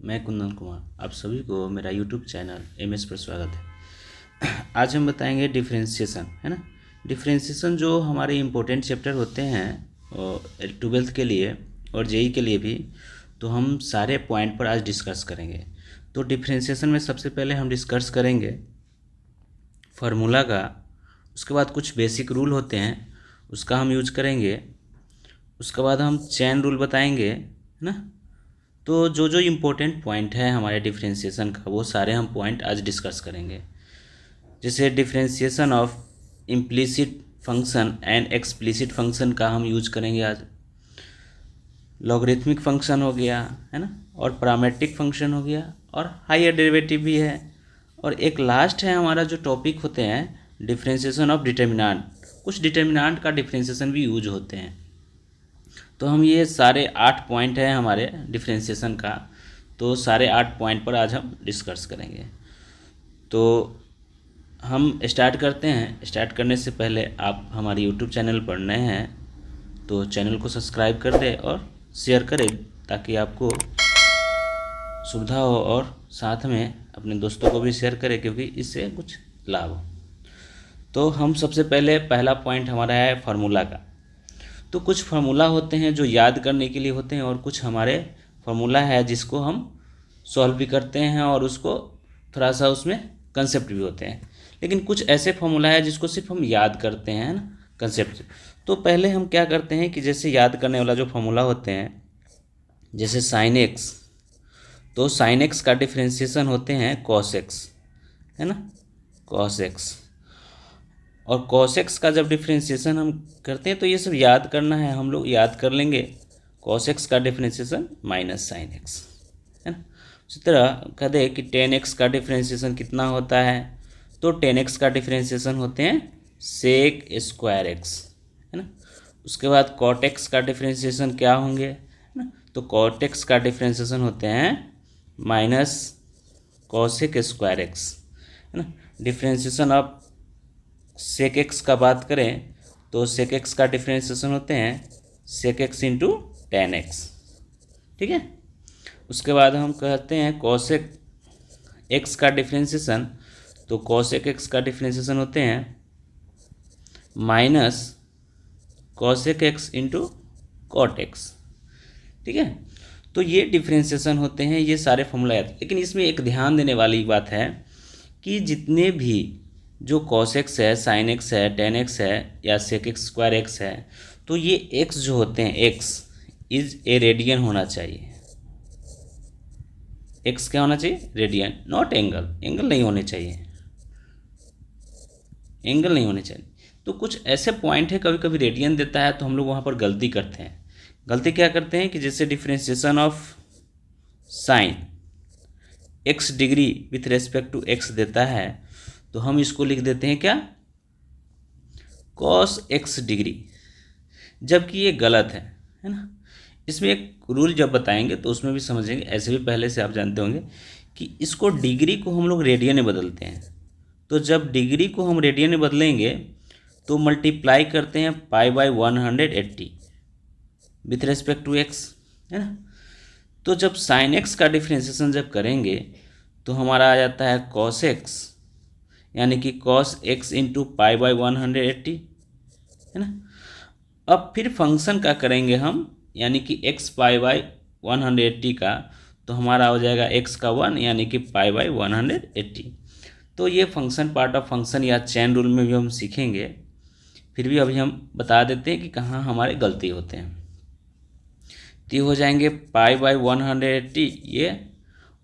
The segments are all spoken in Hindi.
मैं कुंदन कुमार, आप सभी को मेरा यूट्यूब चैनल MS पर स्वागत है। आज हम बताएंगे डिफरेंशिएशन, है ना। डिफरेंशिएशन जो हमारे इम्पोर्टेंट चैप्टर होते हैं 12th के लिए और JEE के लिए भी, तो हम सारे पॉइंट पर आज डिस्कस करेंगे। तो डिफरेंशिएशन में सबसे पहले हम डिस्कस करेंगे फार्मूला का, उसके बाद कुछ बेसिक रूल होते हैं उसका हम यूज करेंगे, उसके बाद हम चेन रूल बताएंगे, है ना। तो जो जो इम्पोर्टेंट पॉइंट है हमारे डिफरेंशिएशन का वो सारे हम पॉइंट आज डिस्कस करेंगे। जैसे differentiation of implicit function and explicit function का हम यूज करेंगे आज। लॉगरिथमिक फंक्शन हो गया, है ना, और पैरामेट्रिक फंक्शन हो गया, और हायर डेरिवेटिव भी है। और एक लास्ट है हमारा जो टॉपिक होते हैं डिफरेंशिएशन ऑफ डिटर्मिनेंट। कुछ डिटर्मिनेंट का डिफरेंशिएशन भी यूज होते हैं। तो हम ये सारे 8 पॉइंट हैं हमारे डिफरेंशिएशन का, तो सारे 8 पॉइंट पर आज हम डिस्कस करेंगे। तो हम स्टार्ट करते हैं। स्टार्ट करने से पहले आप हमारे यूट्यूब चैनल पर नए हैं तो चैनल को सब्सक्राइब कर दें और शेयर करें ताकि आपको सुविधा हो, और साथ में अपने दोस्तों को भी शेयर करें क्योंकि इससे कुछ लाभ हो। तो हम सबसे पहले पहला पॉइंट हमारा है फार्मूला का। तो कुछ फार्मूला होते हैं जो याद करने के लिए होते हैं, और कुछ हमारे फार्मूला है जिसको हम सॉल्व भी करते हैं और उसको थोड़ा सा उसमें कंसेप्ट भी होते हैं। लेकिन कुछ ऐसे फार्मूला है जिसको सिर्फ हम याद करते हैं ना, कंसेप्ट। तो पहले हम क्या करते हैं कि जैसे याद करने वाला जो फार्मूला होते हैं, जैसे साइन एक्स, तो साइन एक्स का डिफ्रेंशिएशन होते हैं कॉस एक्स, है ना, कॉस एक्स। और cos x का जब डिफ्रेंशिएशन हम करते हैं तो ये सब याद करना है, हम लोग याद कर लेंगे। cos x का डिफ्रेंशिएशन माइनस साइन x, है ना। उसी तरह कह दे कि tan x का डिफ्रेंशिएशन कितना होता है, तो tan x का डिफ्रेंशिएशन होते हैं sec स्क्वायर x, है ना। उसके बाद cot x का डिफ्रेंशिएशन क्या होंगे, है ना, तो cot x का डिफ्रेंशिएशन होते हैं माइनस cosec स्क्वायर x, है ना। डिफ्रेंशिएशन ऑफ सेक एक्स का बात करें तो सेक एक्स का डिफ्रेंशिएशन होते हैं sec x into tan x, ठीक है। उसके बाद हम कहते हैं कॉसेक एक्स का डिफ्रेंशिएशन, तो कॉसेक एक्स का डिफ्रेंशिएशन होते हैं minus cosec x into cot x, ठीक है। तो ये डिफ्रेंशिएशन होते हैं, ये सारे फॉर्मूला याद। लेकिन इसमें एक ध्यान देने वाली बात है कि जितने भी जो cos x है, sin x है, tan x है या sec x स्क्वायर x है, तो ये x जो होते हैं x इज ए रेडियन होना चाहिए। x क्या होना चाहिए, रेडियन, नॉट एंगल। एंगल नहीं होने चाहिए, एंगल नहीं होने चाहिए। तो कुछ ऐसे पॉइंट है कभी कभी रेडियन देता है तो हम लोग वहाँ पर गलती करते हैं। गलती क्या करते हैं कि जैसे differentiation of sine x degree with respect to x देता है तो हम इसको लिख देते हैं क्या, cos x डिग्री, जबकि ये गलत है ना। इसमें एक रूल जब बताएंगे तो उसमें भी समझेंगे। ऐसे भी पहले से आप जानते होंगे कि इसको डिग्री को हम लोग रेडियन में बदलते हैं। तो जब डिग्री को हम रेडियन में बदलेंगे तो मल्टीप्लाई करते हैं π/180 विथ रेस्पेक्ट टू x, है ना। तो जब साइन x का डिफ्रेंशिएशन जब करेंगे तो हमारा आ जाता है cos x, यानी कि cos x इंटू π/180, है ना। अब फिर फंक्शन का करेंगे हम, यानी कि x π/180 का, तो हमारा हो जाएगा x का 1 यानी कि π/180। तो ये फंक्शन पार्ट ऑफ फंक्शन या चेन रूल में भी हम सीखेंगे। फिर भी अभी हम बता देते हैं कि कहाँ हमारे गलती होते हैं। तो ये हो जाएंगे π/180 ये,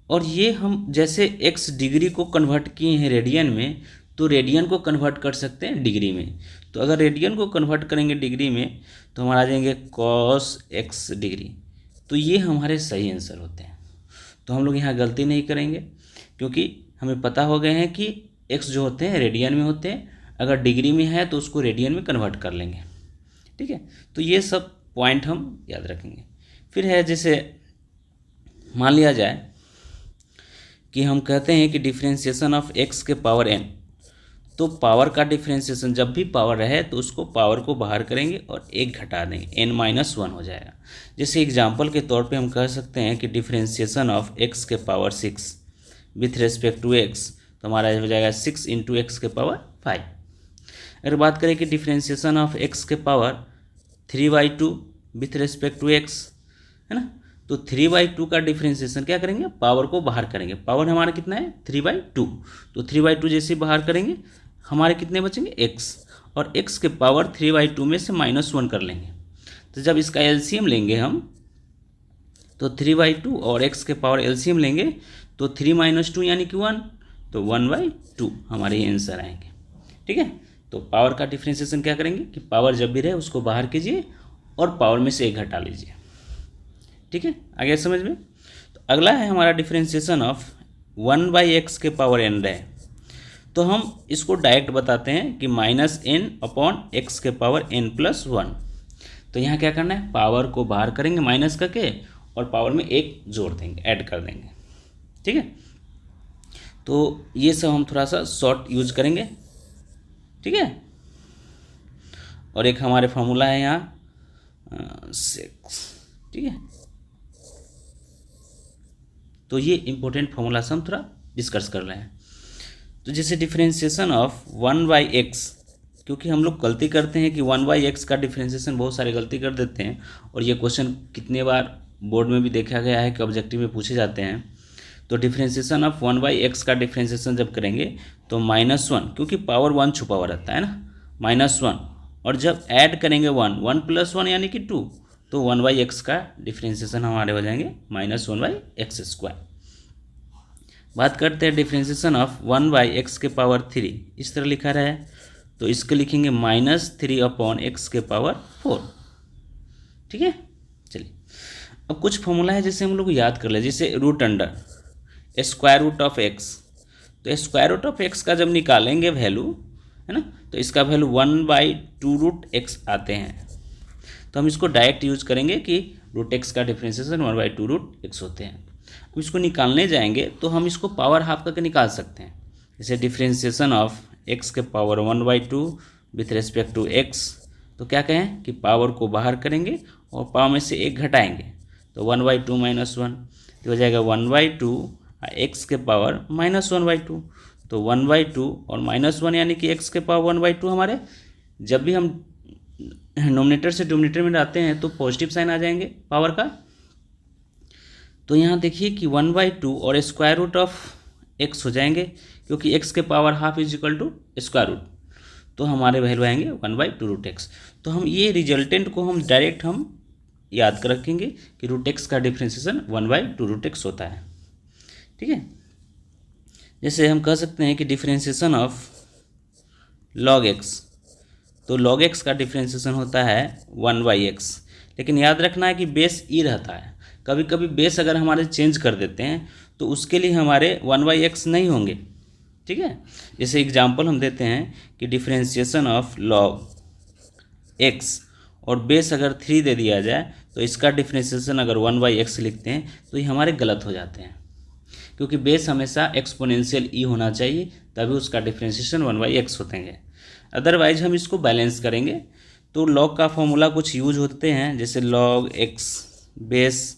और ये हम जैसे x डिग्री को कन्वर्ट किए हैं रेडियन में, तो रेडियन को कन्वर्ट कर सकते हैं डिग्री में। तो अगर रेडियन को कन्वर्ट करेंगे डिग्री में तो हमारा आ जाएंगे cos x डिग्री। तो ये हमारे सही आंसर होते हैं। तो हम लोग यहाँ गलती नहीं करेंगे क्योंकि हमें पता हो गए हैं कि x जो होते हैं रेडियन में होते हैं, अगर डिग्री में है तो उसको रेडियन में कन्वर्ट कर लेंगे, ठीक है। तो ये सब पॉइंट हम याद रखेंगे। फिर है जैसे मान लिया जाए कि हम कहते हैं कि डिफ्रेंशिएशन ऑफ x के पावर n, तो पावर का डिफ्रेंसिएशन जब भी पावर रहे तो उसको पावर को बाहर करेंगे और एक घटा देंगे, n-1 हो जाएगा। जैसे एग्जांपल के तौर पे हम कह सकते हैं कि डिफ्रेंसिएशन ऑफ x के power 6 with respect to x, तो हमारा हो जाएगा 6 इंटू एक्स के पावर 5। अगर बात करें कि डिफ्रेंसिएशन ऑफ x के power 3/2 with respect to x, है ना, तो 3/2 का डिफ्रेंसिएशन क्या करेंगे, पावर को बाहर करेंगे। पावर हमारा कितना है 3/2, तो 3/2 जैसे बाहर करेंगे हमारे कितने बचेंगे x, और x के पावर 3/2 में से -1 कर लेंगे। तो जब इसका एलसीएम लेंगे हम तो 3/2 और x के पावर एलसीएम लेंगे तो 3 - 2 यानी कि 1, तो 1/2 हमारे आंसर आएंगे। ठीक है, तो पावर का डिफ्रेंसिएशन क्या करेंगे कि पावर जब भी रहे उसको बाहर कीजिए और पावर में से एक घटा लीजिए। ठीक है, आगे समझ में। तो अगला है हमारा डिफ्रेंसिएशन ऑफ 1/x के पावर n रहे, तो हम इसको डायरेक्ट बताते हैं कि -n/x के पावर n+1। तो यहाँ क्या करना है, पावर को बाहर करेंगे माइनस करके और पावर में एक जोड़ देंगे, ऐड कर देंगे। ठीक है, तो ये सब हम थोड़ा सा शॉर्ट यूज करेंगे। ठीक है, और एक हमारे फॉर्मूला है यहाँ 6। ठीक है, तो ये इंपॉर्टेंट फॉर्मूला से हम थोड़ा डिस्कस कर रहे हैं। तो जैसे डिफरेंशिएशन ऑफ 1/x, क्योंकि हम लोग गलती करते हैं कि 1/x का डिफरेंशिएशन बहुत सारे गलती कर देते हैं, और ये क्वेश्चन कितने बार बोर्ड में भी देखा गया है कि ऑब्जेक्टिव में पूछे जाते हैं। तो डिफरेंशिएशन ऑफ 1/x का डिफरेंशिएशन जब करेंगे तो -1, क्योंकि पावर 1 छुपा हुआ रहता है ना, -1, और जब ऐड करेंगे 1 + 1 यानी कि 2, तो 1/x का डिफरेंशिएशन हमारे हो जाएंगे -1/x²। बात करते हैं डिफरेंशिएशन ऑफ 1/x के पावर 3, इस तरह लिखा रहा है, तो इसको लिखेंगे -3/x के पावर 4। ठीक है, चलिए अब कुछ फॉर्मूला है जैसे हम लोग याद कर ले, जैसे root under square root of x, तो स्क्वायर रूट ऑफ x का जब निकालेंगे वैल्यू, है ना, तो इसका वैल्यू 1/2√x आते हैं। तो हम इसको डायरेक्ट यूज करेंगे कि √x का डिफरेंशिएशन 1/2√x होते हैं। अब इसको निकालने जाएंगे तो हम इसको पावर हाफ करके निकाल सकते हैं। जैसे डिफरेंशिएशन ऑफ x के power 1/2 with respect to x, तो क्या कहें कि पावर को बाहर करेंगे और पावर में से एक घटाएंगे, तो 1/2 - 1, तो हो जाएगा 1/2 x के पावर -1/2, तो 1/2 और -1 यानी कि x के पावर 1/2 हमारे, जब भी हम नोमिनेटर से डिनोमिनेटर में लाते हैं तो पॉजिटिव साइन आ जाएंगे पावर का। तो यहाँ देखिए कि 1/2 और स्क्वायर रूट ऑफ x हो जाएंगे, क्योंकि x के power half is equal to square root, तो हमारे वैल्यू आएंगे 1/2√x। तो हम ये रिजल्टेंट को हम डायरेक्ट हम याद कर रखेंगे कि √x का डिफरेंशिएशन 1/2√x होता है। ठीक है, जैसे हम कह सकते हैं कि डिफरेंशिएशन ऑफ log x, तो log x का डिफरेंशिएशन होता है 1/x, लेकिन याद रखना है कि बेस e रहता है। कभी कभी बेस अगर हमारे चेंज कर देते हैं तो उसके लिए हमारे 1/x नहीं होंगे। ठीक है, जैसे एग्जांपल हम देते हैं कि डिफरेंशिएशन ऑफ log x और बेस अगर 3 दे दिया जाए तो इसका डिफरेंशिएशन अगर 1/x लिखते हैं तो ये हमारे गलत हो जाते हैं, क्योंकि बेस हमेशा एक्सपोनेंशियल e होना चाहिए, तभी उसका डिफरेंशिएशन 1/x होते हैं। अदरवाइज हम इसको बैलेंस करेंगे तो log का फॉर्मूला कुछ यूज होते हैं, जैसे log x बेस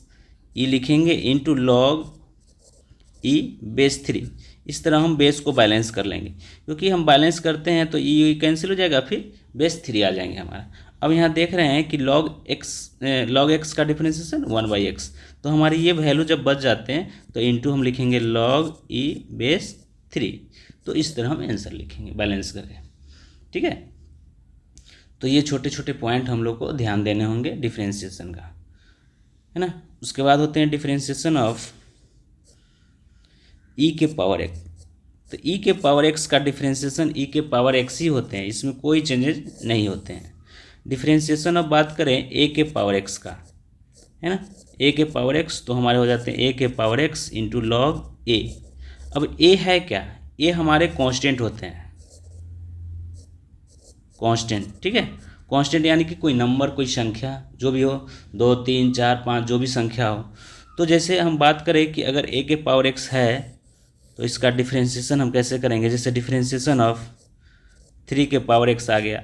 e लिखेंगे इंटू log e बेस 3, इस तरह हम बेस को बैलेंस कर लेंगे। क्योंकि हम बैलेंस करते हैं तो e कैंसिल हो जाएगा, फिर बेस 3 आ जाएंगे हमारा। अब यहाँ देख रहे हैं कि log x का डिफरेंशिएशन 1/x, तो हमारी ये वैल्यू जब बच जाते हैं तो इंटू हम लिखेंगे log e बेस 3, तो इस तरह हम आंसर लिखेंगे बैलेंस करके। ठीक है, तो ये छोटे छोटे पॉइंट हम लोग को ध्यान देने होंगे डिफरेंशिएशन का, है ना। उसके बाद होते हैं डिफरेंशिएशन ऑफ e के पावर x, तो e के पावर x का डिफरेंशिएशन e के पावर x ही होते हैं, इसमें कोई चेंजेस नहीं होते हैं। डिफरेंशिएशन अब बात करें a के पावर x का, है ना, a के पावर x, तो हमारे हो जाते हैं a के power x into log a। अब a है क्या, a हमारे कांस्टेंट होते हैं, कांस्टेंट। ठीक है, कांस्टेंट यानी कि कोई नंबर, कोई संख्या जो भी हो, 2 3 4 5 जो भी संख्या हो। तो जैसे हम बात करें कि अगर a के पावर x है तो इसका डिफरेंशिएशन हम कैसे करेंगे, जैसे डिफरेंशिएशन ऑफ 3 के पावर x आ गया।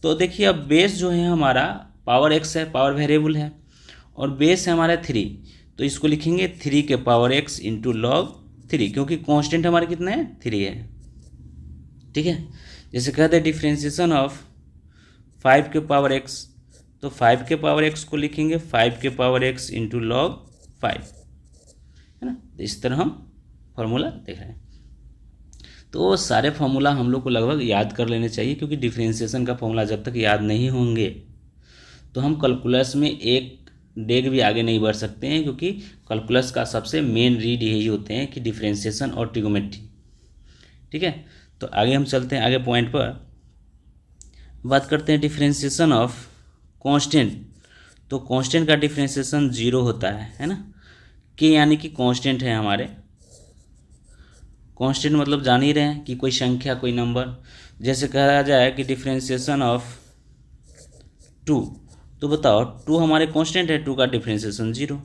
तो देखिए अब बेस जो है हमारा पावर x है, पावर वेरिएबल है, और बेस है हमारा 3, तो इसको लिखेंगे 3 के पावर x इंटू लॉग 3, क्योंकि कांस्टेंट हमारे कितना है 3 है। ठीक है, जैसे कहते हैं डिफ्रेंशिएशन ऑफ 5 के पावर x, तो 5 के पावर x को लिखेंगे 5 के पावर x इंटू लॉग 5, है ना। तो इस तरह हम फॉर्मूला देख रहे हैं। तो सारे फार्मूला हम लोग को लगभग याद कर लेने चाहिए, क्योंकि डिफरेंशिएशन का फॉर्मूला जब तक याद नहीं होंगे तो हम कैलकुलस में एक डेग भी आगे नहीं बढ़ सकते हैं, क्योंकि कैलकुलस का सबसे मेन रीड यही होते हैं कि डिफरेंशिएशन और ट्रिग्नोमेट्री। ठीक है, तो आगे हम चलते हैं, आगे पॉइंट पर बात करते हैं डिफरेंशिएशन ऑफ कांस्टेंट। तो कांस्टेंट का डिफरेंशिएशन 0 होता है ना। के यानी कि कांस्टेंट है हमारे, कांस्टेंट मतलब जान ही रहे हैं कि कोई संख्या, कोई नंबर। जैसे कहा जाए कि डिफरेंशिएशन ऑफ 2, तो बताओ 2 हमारे कांस्टेंट है, 2 का डिफरेंशिएशन 0।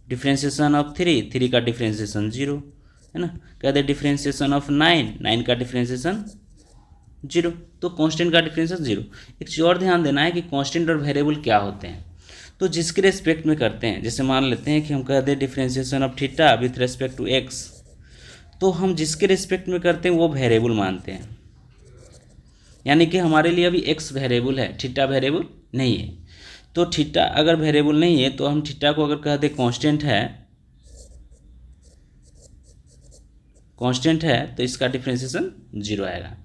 डिफरेंशिएशन ऑफ 3 का डिफरेंशिएशन 0, है ना। कहते हैं डिफरेंशिएशन ऑफ 9 का डिफरेंशिएशन 0, तो कांस्टेंट का डिफरेंशिएशन 0। एक चीज़ और ध्यान देना है कि कांस्टेंट और वेरिएबल क्या होते हैं, तो जिसके रेस्पेक्ट में करते हैं, जैसे मान लेते हैं कि हम कहते हैं differentiation of theta with respect to x, तो हम जिसके रिस्पेक्ट में करते हैं वो वेरिएबल मानते हैं। यानी कि हमारे लिए अभी एक्स वेरिएबल है, थीटा वेरिएबल नहीं है। तो थीटा अगर वेरिएबल नहीं है तो हम थीटा को अगर कहते कांस्टेंट है तो इसका डिफरेंशिएशन 0 आएगा।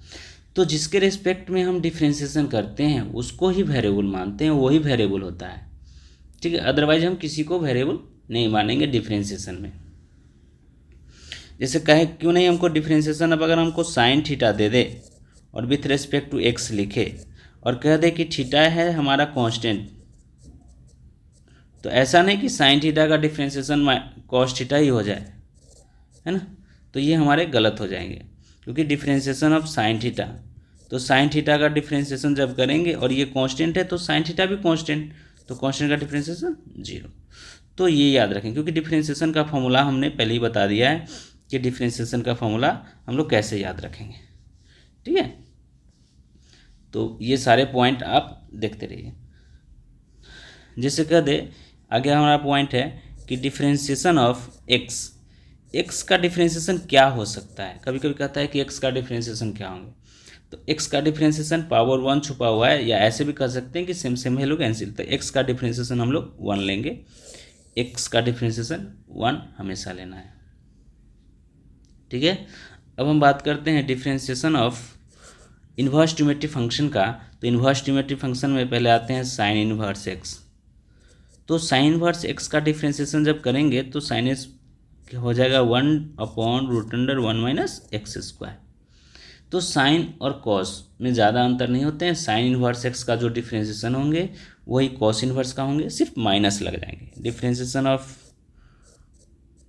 तो जिसके रिस्पेक्ट में हम डिफरेंशिएशन करते हैं उसको ही वेरिएबल मानते हैं, वही वेरिएबल होता है। ठीक है, अदरवाइज हम किसी को वेरिएबल नहीं मानेंगे डिफरेंशिएशन में। जैसे कहे क्यों नहीं हमको डिफरेंशिएशन, अब अगर हमको साइन थीटा दे दे और विथ रेस्पेक्ट टू एक्स लिखे और कह दे कि थीटा है हमारा कांस्टेंट, तो ऐसा नहीं कि साइन थीटा का डिफरेंशिएशन कॉस थीटा ही हो जाए, है ना। तो ये हमारे गलत हो जाएंगे, क्योंकि डिफरेंशिएशन ऑफ साइन थीटा, तो साइन थीटा का डिफरेंशिएशन जब करेंगे और ये कांस्टेंट है तो साइन थीटा भी कांस्टेंट, तो कांस्टेंट का डिफरेंशिएशन 0। तो ये याद रखें, क्योंकि डिफरेंशिएशन का फॉर्मूला हमने पहले ही बता दिया है कि डिफरेंशिएशन का फॉर्मूला हम लोग कैसे याद रखेंगे। ठीक है, तो ये सारे पॉइंट आप देखते रहिए। जैसे कह दे आगे हमारा पॉइंट है कि डिफरेंशिएशन ऑफ एक्स का डिफरेंशिएशन क्या हो सकता है। कभी कभी कहता है कि एक्स का डिफरेंशिएशन क्या होंगे, तो एक्स का डिफरेंशिएशन पावर 1 छुपा हुआ है, या ऐसे भी कह सकते हैं कि सेम वैल्यू कैंसिल। तो एक्स का डिफरेंशिएशन हम लोग 1 लेंगे, एक्स का डिफरेंशिएशन 1 हमेशा लेना है। ठीक है, अब हम बात करते हैं differentiation of inverse trigonometry function का। तो इन्वर्स ट्रिग्नोमेट्री फंक्शन में पहले आते हैं साइन इन्वर्स एक्स। तो साइन इन्वर्स एक्स का डिफरेंशिएशन जब करेंगे तो साइन एक्स हो जाएगा 1/√1 माइनस एक्स स्क्वायर। तो साइन और कॉस में ज़्यादा अंतर नहीं होते हैं। साइन इन्वर्स एक्स का जो डिफरेंशिएशन होंगे वही कॉस इन्वर्स का होंगे, सिर्फ माइनस लग जाएंगे। Differentiation of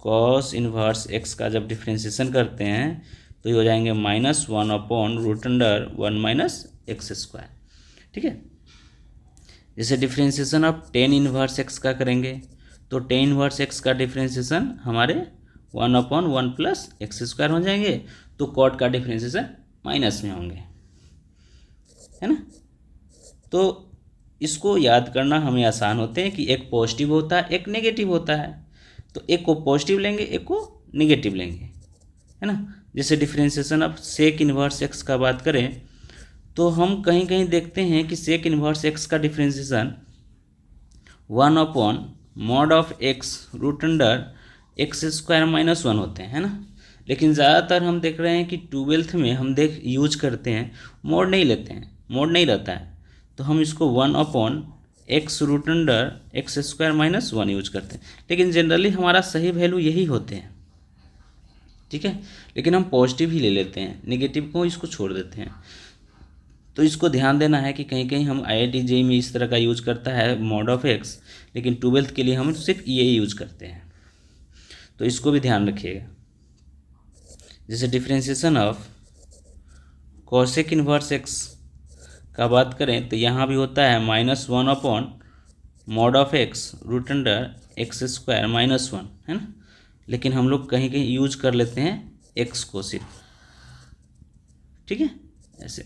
cos inverse x का जब डिफरेंशिएशन करते हैं तो ये हो जाएंगे -1/√1 माइनस एक्स स्क्वायर। ठीक है, जैसे differentiation of tan inverse x का करेंगे तो टेन इन्वर्स एक्स का डिफरेंशिएशन हमारे 1/1 प्लस एक्स स्क्वायर हो जाएंगे। तो कॉट का डिफरेंशिएशन माइनस में होंगे, है ना। तो इसको याद करना हमें आसान होते हैं कि एक पॉजिटिव होता है एक नेगेटिव होता है, तो एक को पॉजिटिव लेंगे एक को नेगेटिव लेंगे, है ना। जैसे differentiation of sec inverse x का बात करें तो हम कहीं कहीं देखते हैं कि सेक इन्वर्स एक्स का डिफरेंशिएशन 1/(x√(x² -1 होते हैं, है ना। लेकिन ज़्यादातर हम देख रहे हैं कि 12th में हम यूज करते हैं, मोड नहीं लेते हैं, मोड नहीं रहता है, तो हम इसको 1/(x√(x² -1 यूज करते हैं। लेकिन जनरली हमारा सही वैल्यू यही होते हैं, ठीक है। लेकिन हम पॉजिटिव ही ले लेते हैं, नेगेटिव को इसको छोड़ देते हैं। तो इसको ध्यान देना है कि कहीं कहीं हम IIT JEE में इस तरह का यूज करता है मॉड ऑफ एक्स, लेकिन 12th के लिए हम सिर्फ ये यूज करते हैं, तो इसको भी ध्यान रखिएगा। जैसे differentiation of cosec inverse x का बात करें तो यहाँ भी होता है -1/(x√(x² -1), है ना। लेकिन हम लोग कहीं कहीं यूज कर लेते हैं एक्स को सिर्फ, ठीक है, ऐसे।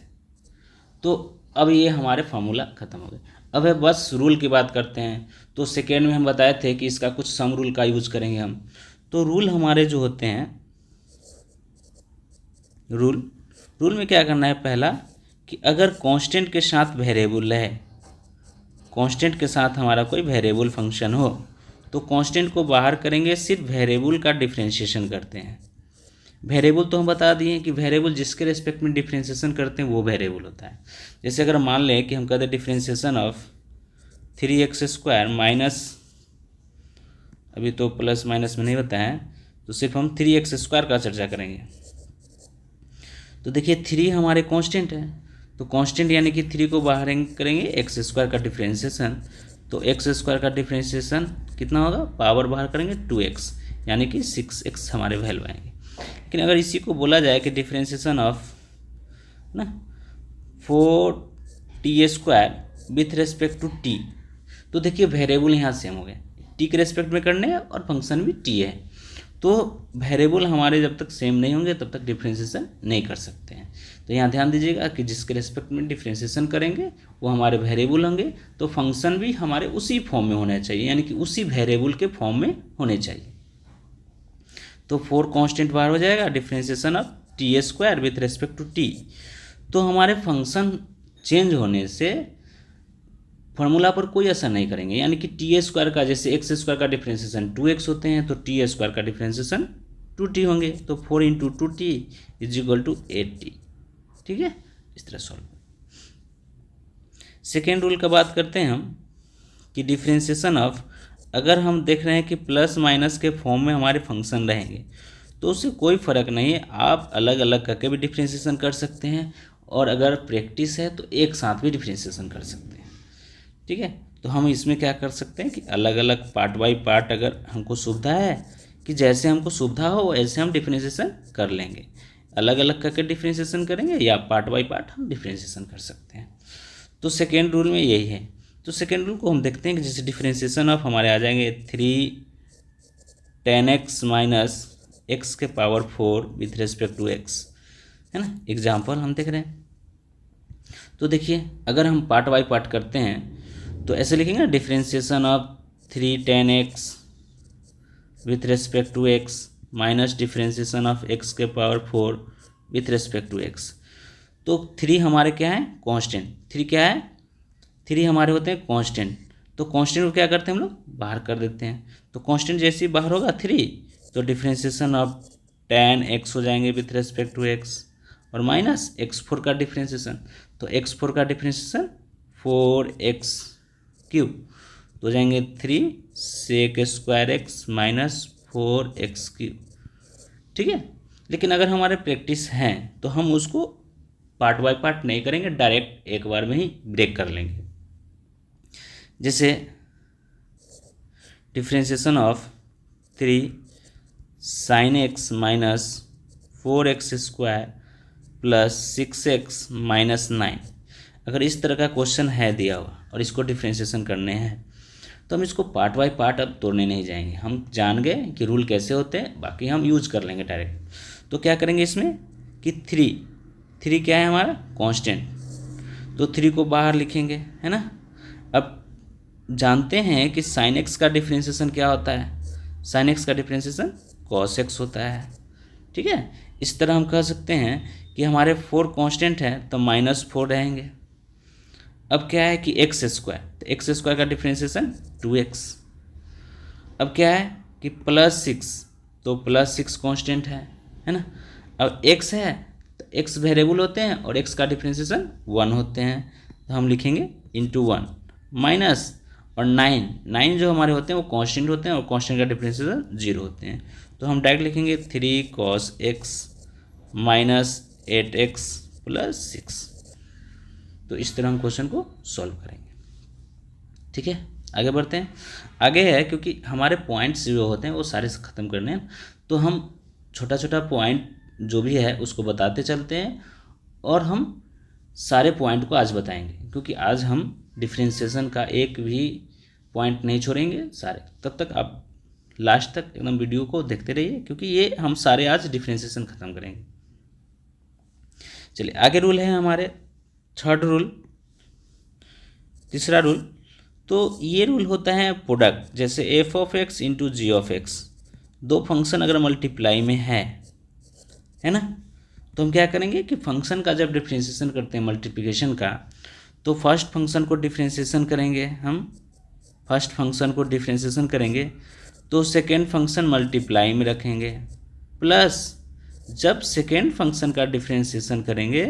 तो अब ये हमारे फार्मूला ख़त्म हो गए। अब है बस रूल की बात करते हैं। तो सेकेंड में हम बताए थे कि इसका कुछ सम रूल का यूज करेंगे हम। तो रूल हमारे जो होते हैं, रूल में क्या करना है, पहला कि अगर कांस्टेंट के साथ वेरिएबल है, कांस्टेंट के साथ हमारा कोई वेरिएबल फंक्शन हो, तो कांस्टेंट को बाहर करेंगे, सिर्फ वेरिएबल का डिफ्रेंशिएशन करते हैं। वेरिएबल तो हम बता दिए कि वेरिएबल जिसके रेस्पेक्ट में डिफ्रेंशिएशन करते हैं वो वेरिएबल होता है। जैसे अगर मान लें कि हम कहते हैं डिफ्रेंशिएशन ऑफ 3x² माइनस, अभी तो प्लस माइनस में नहीं बताया है, तो सिर्फ हम 3x² का चर्चा करेंगे। तो देखिए 3 हमारे कांस्टेंट है, तो कांस्टेंट यानी कि 3 को बाहर करेंगे, x² का डिफ्रेंशिएशन, तो x² का डिफ्रेंशिएशन कितना होगा, पावर बाहर करेंगे 2x, यानी कि 6x हमारे वैल्यू आएंगे। लेकिन अगर इसी को बोला जाए कि डिफ्रेंशिएशन ऑफ ना 4t² with respect to t, तो देखिए वेरिएबल यहाँ सेम हो गए, t के रेस्पेक्ट में करने हैं और फंक्शन भी t है। तो वेरिएबल हमारे जब तक सेम नहीं होंगे तब तक डिफ्रेंशिएशन नहीं कर सकते हैं। तो यहाँ ध्यान दीजिएगा कि जिसके रेस्पेक्ट में डिफ्रेंशिएशन करेंगे वो हमारे वेरिएबल होंगे, तो फंक्शन भी हमारे उसी फॉर्म में होना चाहिए, यानी कि उसी वेरिएबल के फॉर्म में होने चाहिए। तो 4 कांस्टेंट बाहर हो जाएगा, differentiation of t² with respect to t। तो हमारे फंक्शन चेंज होने से फार्मूला पर कोई असर नहीं करेंगे, यानी कि t² का, जैसे x² का डिफ्रेंशिएशन 2x होते हैं, तो t² का डिफ्रेंशिएशन 2t होंगे, तो 4 × 2t = 8t। ठीक है, इस तरह सॉल्व। सेकेंड रूल का बात करते हैं हम कि डिफ्रेंशिएशन ऑफ, अगर हम देख रहे हैं कि प्लस माइनस के फॉर्म में हमारे फंक्शन रहेंगे तो उससे कोई फ़र्क नहीं है, आप अलग अलग करके भी डिफ्रेंशिएशन कर सकते हैं, और अगर प्रैक्टिस है तो एक साथ भी डिफ्रेंशिएशन कर सकते हैं। ठीक है, तो हम इसमें क्या कर सकते हैं कि अलग अलग पार्ट बाय पार्ट, अगर हमको सुविधा है कि जैसे हमको सुविधा हो वैसे हम डिफ्रेंशिएशन कर लेंगे, अलग अलग करके डिफ्रेंशिएशन करेंगे या पार्ट बाय पार्ट हम डिफ्रेंशिएशन कर सकते हैं। तो सेकेंड रूल में यही है। तो सेकेंड रूल को हम देखते हैं कि जैसे डिफ्रेंशिएशन ऑफ हमारे आ जाएंगे 3 10x minus x⁴ with respect to x, है ना, एग्जाम्पल हम देख रहे हैं। तो देखिए अगर हम पार्ट बाय पार्ट करते हैं तो ऐसे लिखेंगे ना, differentiation of 3 10x with respect to x minus differentiation of x⁴ with respect to x। तो 3 हमारे क्या है, कांस्टेंट। 3 क्या है, 3 हमारे होते हैं कांस्टेंट। तो कांस्टेंट को क्या करते हैं हम लोग, बाहर कर देते हैं। तो कांस्टेंट जैसे ही बाहर होगा 3, तो डिफ्रेंशिएशन ऑफ 10x हो जाएंगे विथ रेस्पेक्ट टू x, और माइनस x⁴ का डिफ्रेंशिएशन, तो x⁴ का डिफ्रेंशिएशन 4x³ तो जाएंगे 3 sec² माइनस 4x³। ठीक है, लेकिन अगर हमारे प्रैक्टिस हैं तो हम उसको पार्ट बाय पार्ट नहीं करेंगे, डायरेक्ट एक बार में ही ब्रेक कर लेंगे। जैसे differentiation of 3 sin x minus 4x² plus 6x minus 9, अगर इस तरह का क्वेश्चन है दिया हुआ और इसको डिफ्रेंशिएशन करने हैं तो हम इसको पार्ट बाय पार्ट अब तोड़ने नहीं जाएंगे, हम जान गए कि रूल कैसे होते हैं, बाकी हम यूज कर लेंगे डायरेक्ट। तो क्या करेंगे इसमें कि 3 क्या है हमारा, कांस्टेंट, तो 3 को बाहर लिखेंगे, है ना। अब जानते हैं कि sin x का डिफ्रेंशिएशन क्या होता है, sin x का डिफ्रेंशिएशन cos x होता है। ठीक है, इस तरह हम कह सकते हैं कि हमारे 4 कांस्टेंट हैं तो -4 रहेंगे। अब क्या है कि x², तो x² का डिफ्रेंशिएशन 2x। अब क्या है कि +6, तो +6 कांस्टेंट है ना। अब x है तो x वेरिएबल होते हैं और x का डिफ्रेंशिएशन 1 होते हैं, तो हम लिखेंगे ×1 माइनस, और 9 जो हमारे होते हैं वो कांस्टेंट होते हैं और कांस्टेंट का डिफ्रेंशिएशन 0 होते हैं, तो हम डायरेक्ट लिखेंगे 3 cos x minus 8x plus 6। तो इस तरह हम क्वेश्चन को सॉल्व करेंगे। ठीक है, आगे बढ़ते हैं। आगे है, क्योंकि हमारे पॉइंट्स जो होते हैं वो सारे से ख़त्म करने हैं, तो हम छोटा छोटा पॉइंट जो भी है उसको बताते चलते हैं, और हम सारे पॉइंट को आज बताएंगे, क्योंकि आज हम डिफ्रेंशिएशन का एक भी पॉइंट नहीं छोड़ेंगे सारे। तब तक आप लास्ट तक एकदम वीडियो को देखते रहिए, क्योंकि ये हम सारे आज डिफ्रेंशिएशन ख़त्म करेंगे। चलिए आगे रूल है हमारे थर्ड रूल, तीसरा रूल, तो ये रूल होता है प्रोडक्ट, जैसे f of x into g of x, दो फंक्शन अगर मल्टीप्लाई में है ना, तो हम क्या करेंगे कि फंक्शन का जब डिफ्रेंशिएशन करते हैं मल्टीप्लिकेशन का, तो फर्स्ट फंक्शन को डिफ्रेंशिएशन करेंगे हम, फर्स्ट फंक्शन को डिफ्रेंशिएशन करेंगे तो सेकेंड फंक्शन मल्टीप्लाई में रखेंगे, प्लस जब सेकेंड फंक्शन का डिफ्रेंशिएशन करेंगे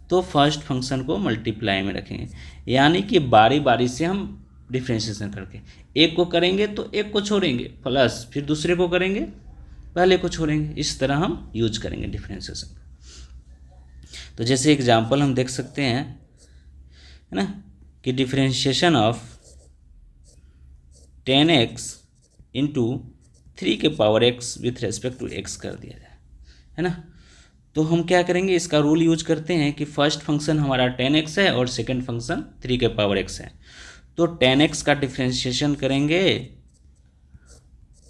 तो फर्स्ट फंक्शन को मल्टीप्लाई में रखेंगे, यानी कि बारी बारी से हम डिफ्रेंशिएशन करके एक को करेंगे तो एक को छोड़ेंगे, प्लस फिर दूसरे को करेंगे पहले को छोड़ेंगे, इस तरह हम यूज करेंगे डिफ्रेंशिएशन। तो जैसे एग्जांपल हम देख सकते हैं, है ना, कि डिफ्रेंशिएशन ऑफ 10x इंटू 3 के power x with respect to x कर दिया जाए, है ना। तो हम क्या करेंगे, इसका रूल यूज करते हैं कि फर्स्ट फंक्शन हमारा 10x है और सेकंड फंक्शन 3 के पावर x है, तो 10x का डिफ्रेंशिएशन करेंगे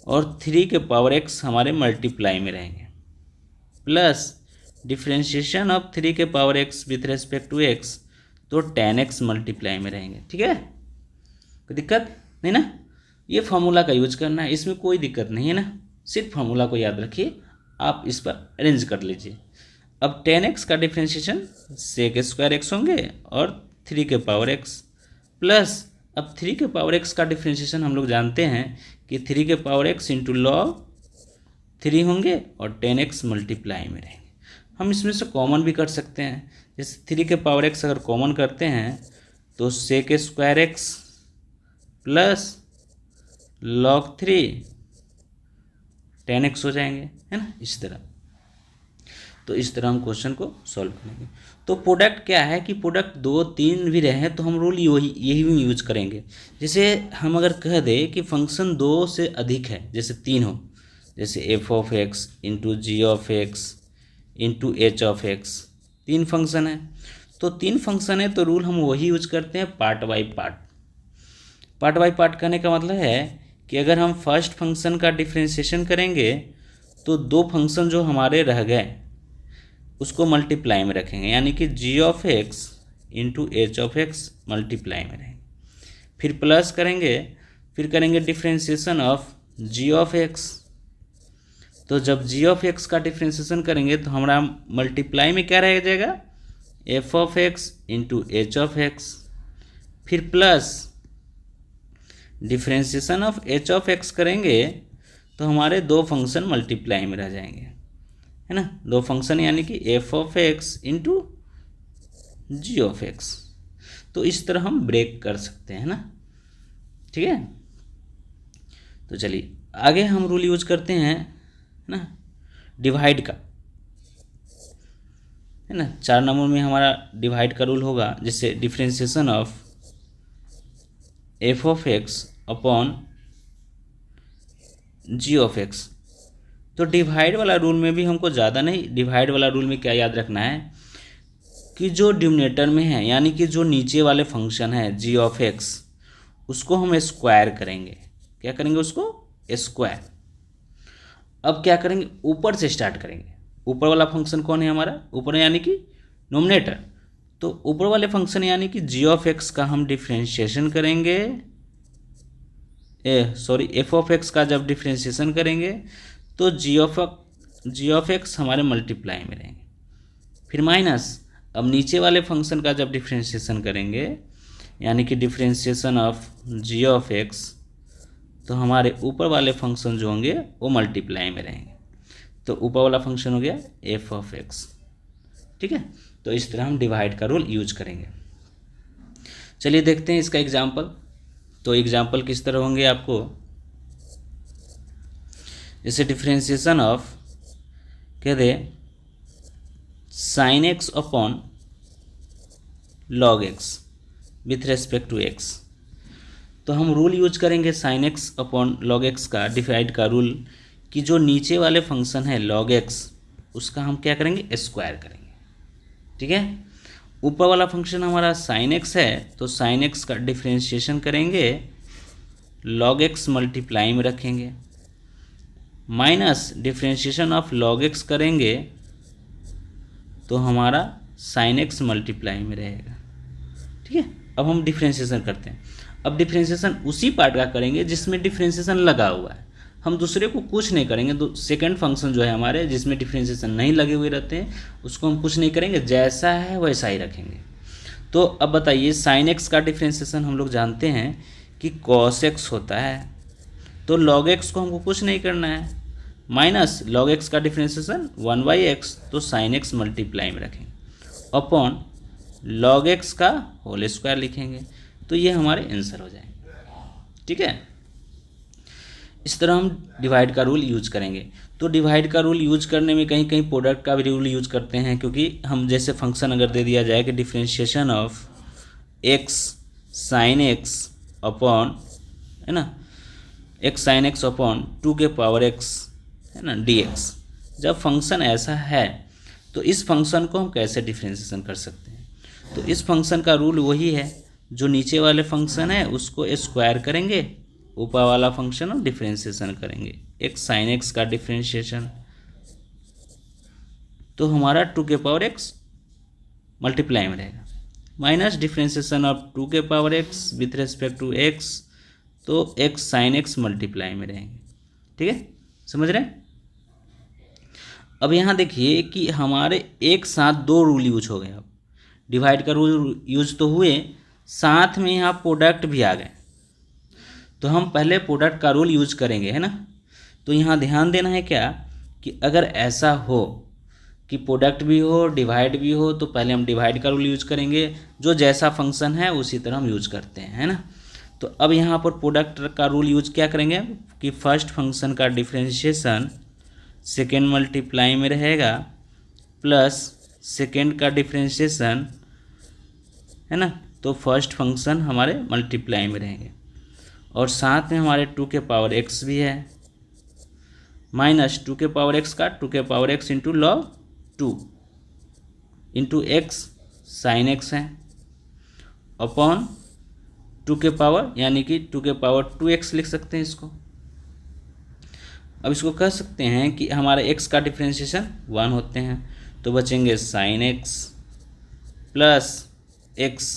और 3 के पावर x हमारे मल्टीप्लाई में रहेंगे, प्लस डिफ्रेंशिएशन ऑफ 3 के power x with respect to x, तो 10x मल्टीप्लाई में रहेंगे। ठीक है, कोई दिक्कत नहीं ना, ये फार्मूला का यूज करना है, इसमें कोई दिक्कत नहीं है ना, सिर्फ फार्मूला को याद रखिए, आप इस पर अरेंज कर लीजिए। अब 10x का डिफ्रेंशिएशन सेक स्क्वायर x होंगे और 3 के पावर x, प्लस अब 3 के पावर x का डिफ्रेंशिएशन हम लोग जानते हैं कि 3 के पावर x इंटू लॉग 3 होंगे और 10x मल्टीप्लाई में रहेंगे। हम इसमें से कॉमन भी कर सकते हैं, जैसे 3 के पावर x अगर कॉमन करते हैं तो sec square x plus log 3 10x हो जाएंगे, है ना, इस तरह। तो इस तरह हम क्वेश्चन को सॉल्व करेंगे। तो प्रोडक्ट क्या है कि प्रोडक्ट 2, 3 भी रहे तो हम रूल यही भी यूज करेंगे। जैसे हम अगर कह दें कि फंक्शन 2 से अधिक है, जैसे 3 हो, जैसे f of x into g of x into h of x, 3 function है, तो 3 फंक्शन है तो रूल हम वही यूज करते हैं part by part. Part by part करने का मतलब है कि अगर हम फर्स्ट फंक्शन का डिफ्रेंशिएशन करेंगे तो 2 फंक्शन जो हमारे रह गए उसको मल्टीप्लाई में रखेंगे, यानी कि g of x into h of x multiply में रहेंगे, फिर प्लस करेंगे, फिर करेंगे differentiation of g of x, तो जब जी ऑफ एक्स का डिफ्रेंशिएशन करेंगे तो हमारा मल्टीप्लाई में क्या रह जाएगा, f of x into h of x, फिर plus differentiation of h of x करेंगे तो हमारे 2 फंक्शन मल्टीप्लाई में रह जाएंगे, है ना, 2 फंक्शन यानी कि f of x into g of x. तो इस तरह हम ब्रेक कर सकते हैं ना, ठीक है। तो चलिए आगे हम रूल यूज करते हैं, है ना, डिवाइड का, है ना। 4 नंबर में हमारा डिवाइड का रूल होगा, जैसे differentiation of f of x upon g of x. तो डिवाइड वाला रूल में भी हमको ज़्यादा नहीं, डिवाइड वाला रूल में क्या याद रखना है कि जो डिनोमिनेटर में है, यानी कि जो नीचे वाले फंक्शन है जी ऑफ एक्स, उसको हम स्क्वायर करेंगे। क्या करेंगे, उसको स्क्वायर। अब क्या करेंगे, ऊपर से स्टार्ट करेंगे। ऊपर वाला फंक्शन कौन है हमारा, ऊपर यानी कि नोमिनेटर, तो ऊपर वाले फंक्शन यानी कि जी ऑफ एक्स का हम डिफ्रेंशिएशन करेंगे, एफ ऑफ एक्स का जब डिफ्रेंशिएशन करेंगे तो जी ऑफ एक्स हमारे मल्टीप्लाई में रहेंगे, फिर माइनस, अब नीचे वाले फंक्शन का जब डिफ्रेंशिएशन करेंगे यानी कि differentiation of g of x, तो हमारे ऊपर वाले फंक्शन जो होंगे वो मल्टीप्लाई में रहेंगे, तो ऊपर वाला फंक्शन हो गया एफ ऑफ एक्स, ठीक है। तो इस तरह हम डिवाइड का रूल यूज करेंगे। चलिए देखते हैं इसका एग्जाम्पल। तो एग्जाम्पल किस तरह होंगे आपको, जैसे डिफ्रेंशिएशन ऑफ कह दे sine x upon log x with respect to x, तो हम रूल यूज करेंगे sine x upon log x का, डिवाइड का रूल, कि जो नीचे वाले फंक्शन है लॉग एक्स उसका हम क्या करेंगे, स्क्वायर करेंगे, ठीक है। ऊपर वाला फंक्शन हमारा साइन एक्स है तो साइन एक्स का डिफ्रेंशिएशन करेंगे, लॉग एक्स मल्टीप्लाई में रखेंगे, minus differentiation of log x करेंगे तो हमारा साइन एक्स मल्टीप्लाई में रहेगा, ठीक है। अब हम डिफ्रेंशिएशन करते हैं। अब डिफ्रेंशिएशन उसी पार्ट का करेंगे जिसमें डिफ्रेंशिएशन लगा हुआ है, हम दूसरे को कुछ नहीं करेंगे। तो सेकंड फंक्शन जो है हमारे जिसमें डिफ्रेंशिएशन नहीं लगे हुए रहते हैं उसको हम कुछ नहीं करेंगे, जैसा है वैसा ही रखेंगे। तो अब बताइए साइन एक्स का डिफ्रेंशिएशन हम लोग जानते हैं कि कॉस एक्स होता है, तो लॉग एक्स को हमको कुछ नहीं करना है, माइनस लॉग एक्स का डिफ्रेंशिएशन 1/x, तो साइन एक्स मल्टीप्लाई में रखेंगे, अपॉन लॉग एक्स का होल स्क्वायर लिखेंगे। तो ये हमारे आंसर हो जाएंगे, ठीक है। इस तरह हम डिवाइड का रूल यूज करेंगे। तो डिवाइड का रूल यूज करने में कहीं कहीं प्रोडक्ट का भी रूल यूज करते हैं, क्योंकि हम जैसे फंक्शन अगर दे दिया जाए कि differentiation of x sine x upon, है ना, एक्स साइन एक्स अपॉन 2 के पावर एक्स, है ना, dx। जब फंक्शन ऐसा है तो इस फंक्शन को हम कैसे डिफ्रेंशिएशन कर सकते हैं? तो इस फंक्शन का रूल वही है, जो नीचे वाले फंक्शन है उसको स्क्वायर करेंगे, ऊपर वाला फंक्शन हम डिफ्रेंशिएशन करेंगे। एक्स साइन एक्स का डिफ्रेंशिएशन तो हमारा 2 के पावर एक्स मल्टीप्लाई में रहेगा, माइनस डिफ्रेंशिएशन ऑफ 2 के power x with respect to x, तो एक्स साइन एक्स मल्टीप्लाई में रहेंगे, ठीक है, समझ रहे हैं। अब यहाँ देखिए कि हमारे एक साथ दो रूल यूज हो गए। अब डिवाइड का रूल यूज तो हुए, साथ में यहाँ प्रोडक्ट भी आ गए, तो हम पहले प्रोडक्ट का रूल यूज करेंगे, है ना। तो यहाँ ध्यान देना है क्या कि अगर ऐसा हो कि प्रोडक्ट भी हो डिवाइड भी हो, तो पहले हम डिवाइड का रूल यूज करेंगे, जो जैसा फंक्शन है उसी तरह हम यूज करते हैं, है ना। तो अब यहाँ पर प्रोडक्ट का रूल यूज क्या करेंगे कि फर्स्ट फंक्शन का डिफ्रेंशिएशन सेकेंड मल्टीप्लाई में रहेगा, प्लस सेकेंड का डिफ्रेंशिएशन, है ना, तो फर्स्ट फंक्शन हमारे मल्टीप्लाई में रहेंगे, और साथ में हमारे 2 के पावर एक्स भी है, माइनस 2 के पावर एक्स का 2 के power x into log 2 into x sine x है, अपॉन 2 के पावर यानी कि 2 के पावर 2x लिख सकते हैं इसको। अब इसको कह सकते हैं कि हमारे x का डिफ्रेंशिएशन 1 होते हैं, तो बचेंगे sign x plus x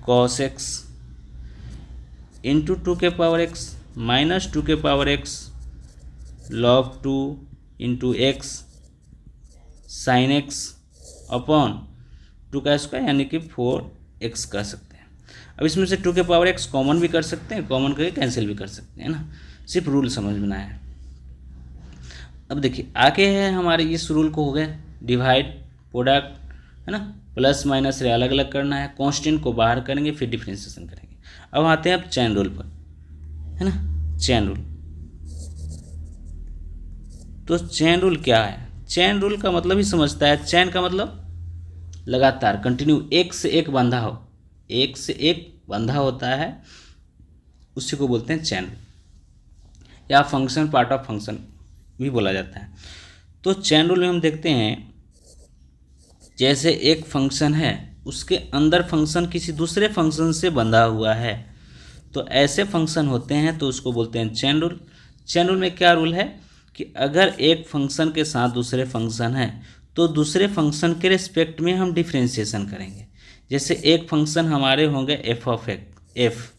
cos x into 2 के पावर एक्स माइनस 2 के power x log 2 into x sine x upon 2 का स्क्वायर यानी कि 4x कह सकते हैं। अब इसमें से 2 के पावर x कॉमन भी कर सकते हैं, कॉमन करके कैंसिल भी कर सकते हैं ना, सिर्फ रूल समझना है। अब देखिए आगे है हमारे इस रूल को हो गए डिवाइड प्रोडक्ट, है ना, प्लस माइनस रे अलग अलग करना है, कांस्टेंट को बाहर करेंगे फिर डिफ्रेंशिएशन करेंगे। अब आते हैं अब चेन रूल पर, है ना, चेन रूल। तो चेन रूल क्या है? चेन रूल का मतलब ही समझता है, चेन का मतलब लगातार कंटिन्यू, एक से एक बंधा हो, एक से एक बंधा होता है, उसी को बोलते हैं चेन, या फंक्शन पार्ट ऑफ फंक्शन भी बोला जाता है। तो चेन रूल में हम देखते हैं जैसे एक फंक्शन है उसके अंदर फंक्शन किसी दूसरे फंक्शन से बंधा हुआ है, तो ऐसे फंक्शन होते हैं, तो उसको बोलते हैं चेन रूल। चेन रूल में क्या रूल है कि अगर एक फंक्शन के साथ दूसरे फंक्शन है तो दूसरे फंक्शन के रिस्पेक्ट में हम डिफ्रेंशिएशन करेंगे। जैसे एक फंक्शन हमारे होंगे एफ ऑफ एफ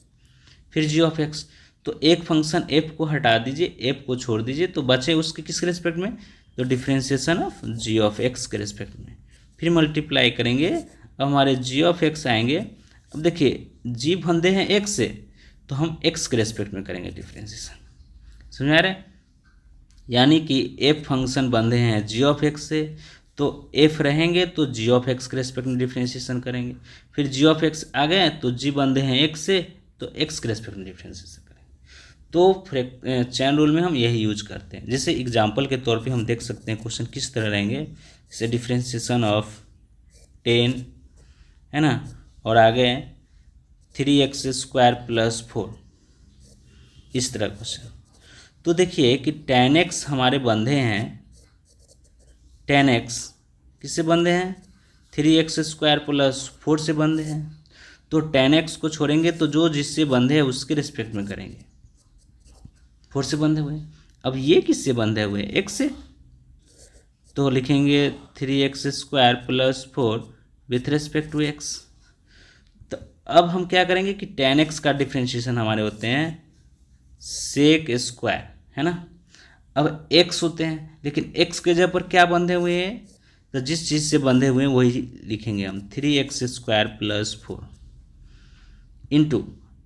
फिर जी ऑफ एक्स, तो एक फंक्शन एफ को हटा दीजिए, एफ को छोड़ दीजिए, तो बचे उसके किसके रिस्पेक्ट में, तो differentiation of g of x के रिस्पेक्ट में, फिर मल्टीप्लाई करेंगे, अब हमारे जी ऑफ एक्स आएंगे। अब देखिए जी बंधे हैं एक्स से, तो हम एक्स के रिस्पेक्ट में करेंगे डिफ्रेंशिएशन, समझ आ रहा है। यानी कि एफ फंक्शन बंधे हैं जी ऑफ एक्स से, तो एफ रहेंगे तो जी ऑफ एक्स के रिस्पेक्ट में डिफ्रेंशिएशन करेंगे, फिर जी ऑफ एक्स आ गए तो जी बंधे हैं एक्स से, तो एक्स के रिस्पेक्ट में डिफ्रेंशिएशन करेंगे। तो चेन रूल में हम यही यूज करते हैं। जैसे एग्जांपल के तौर पे हम देख सकते हैं क्वेश्चन किस तरह रहेंगे, जैसे डिफ्रेंशिएशन ऑफ 10, है ना, और आगे 3x² + 4, इस तरह क्वेश्चन। तो देखिए कि tan x हमारे बंधे हैं, tan x किससे बंधे हैं, 3x² + 4 से बंधे हैं, तो tan x को छोड़ेंगे तो जो जिससे बंधे हैं उसके रिस्पेक्ट में करेंगे, 4 से बंधे हुए। अब ये किससे बंधे हुए, x से, तो लिखेंगे 3x² + 4 with respect to x। अब हम क्या करेंगे कि tan x का डिफ्रेंशिएशन हमारे होते हैं सेक स्क्वायर, है ना। अब x होते हैं, लेकिन x के जगह पर क्या बंधे हुए हैं, तो जिस चीज़ से बंधे हुए हैं वही लिखेंगे हम, 3x² + 4 इंटू,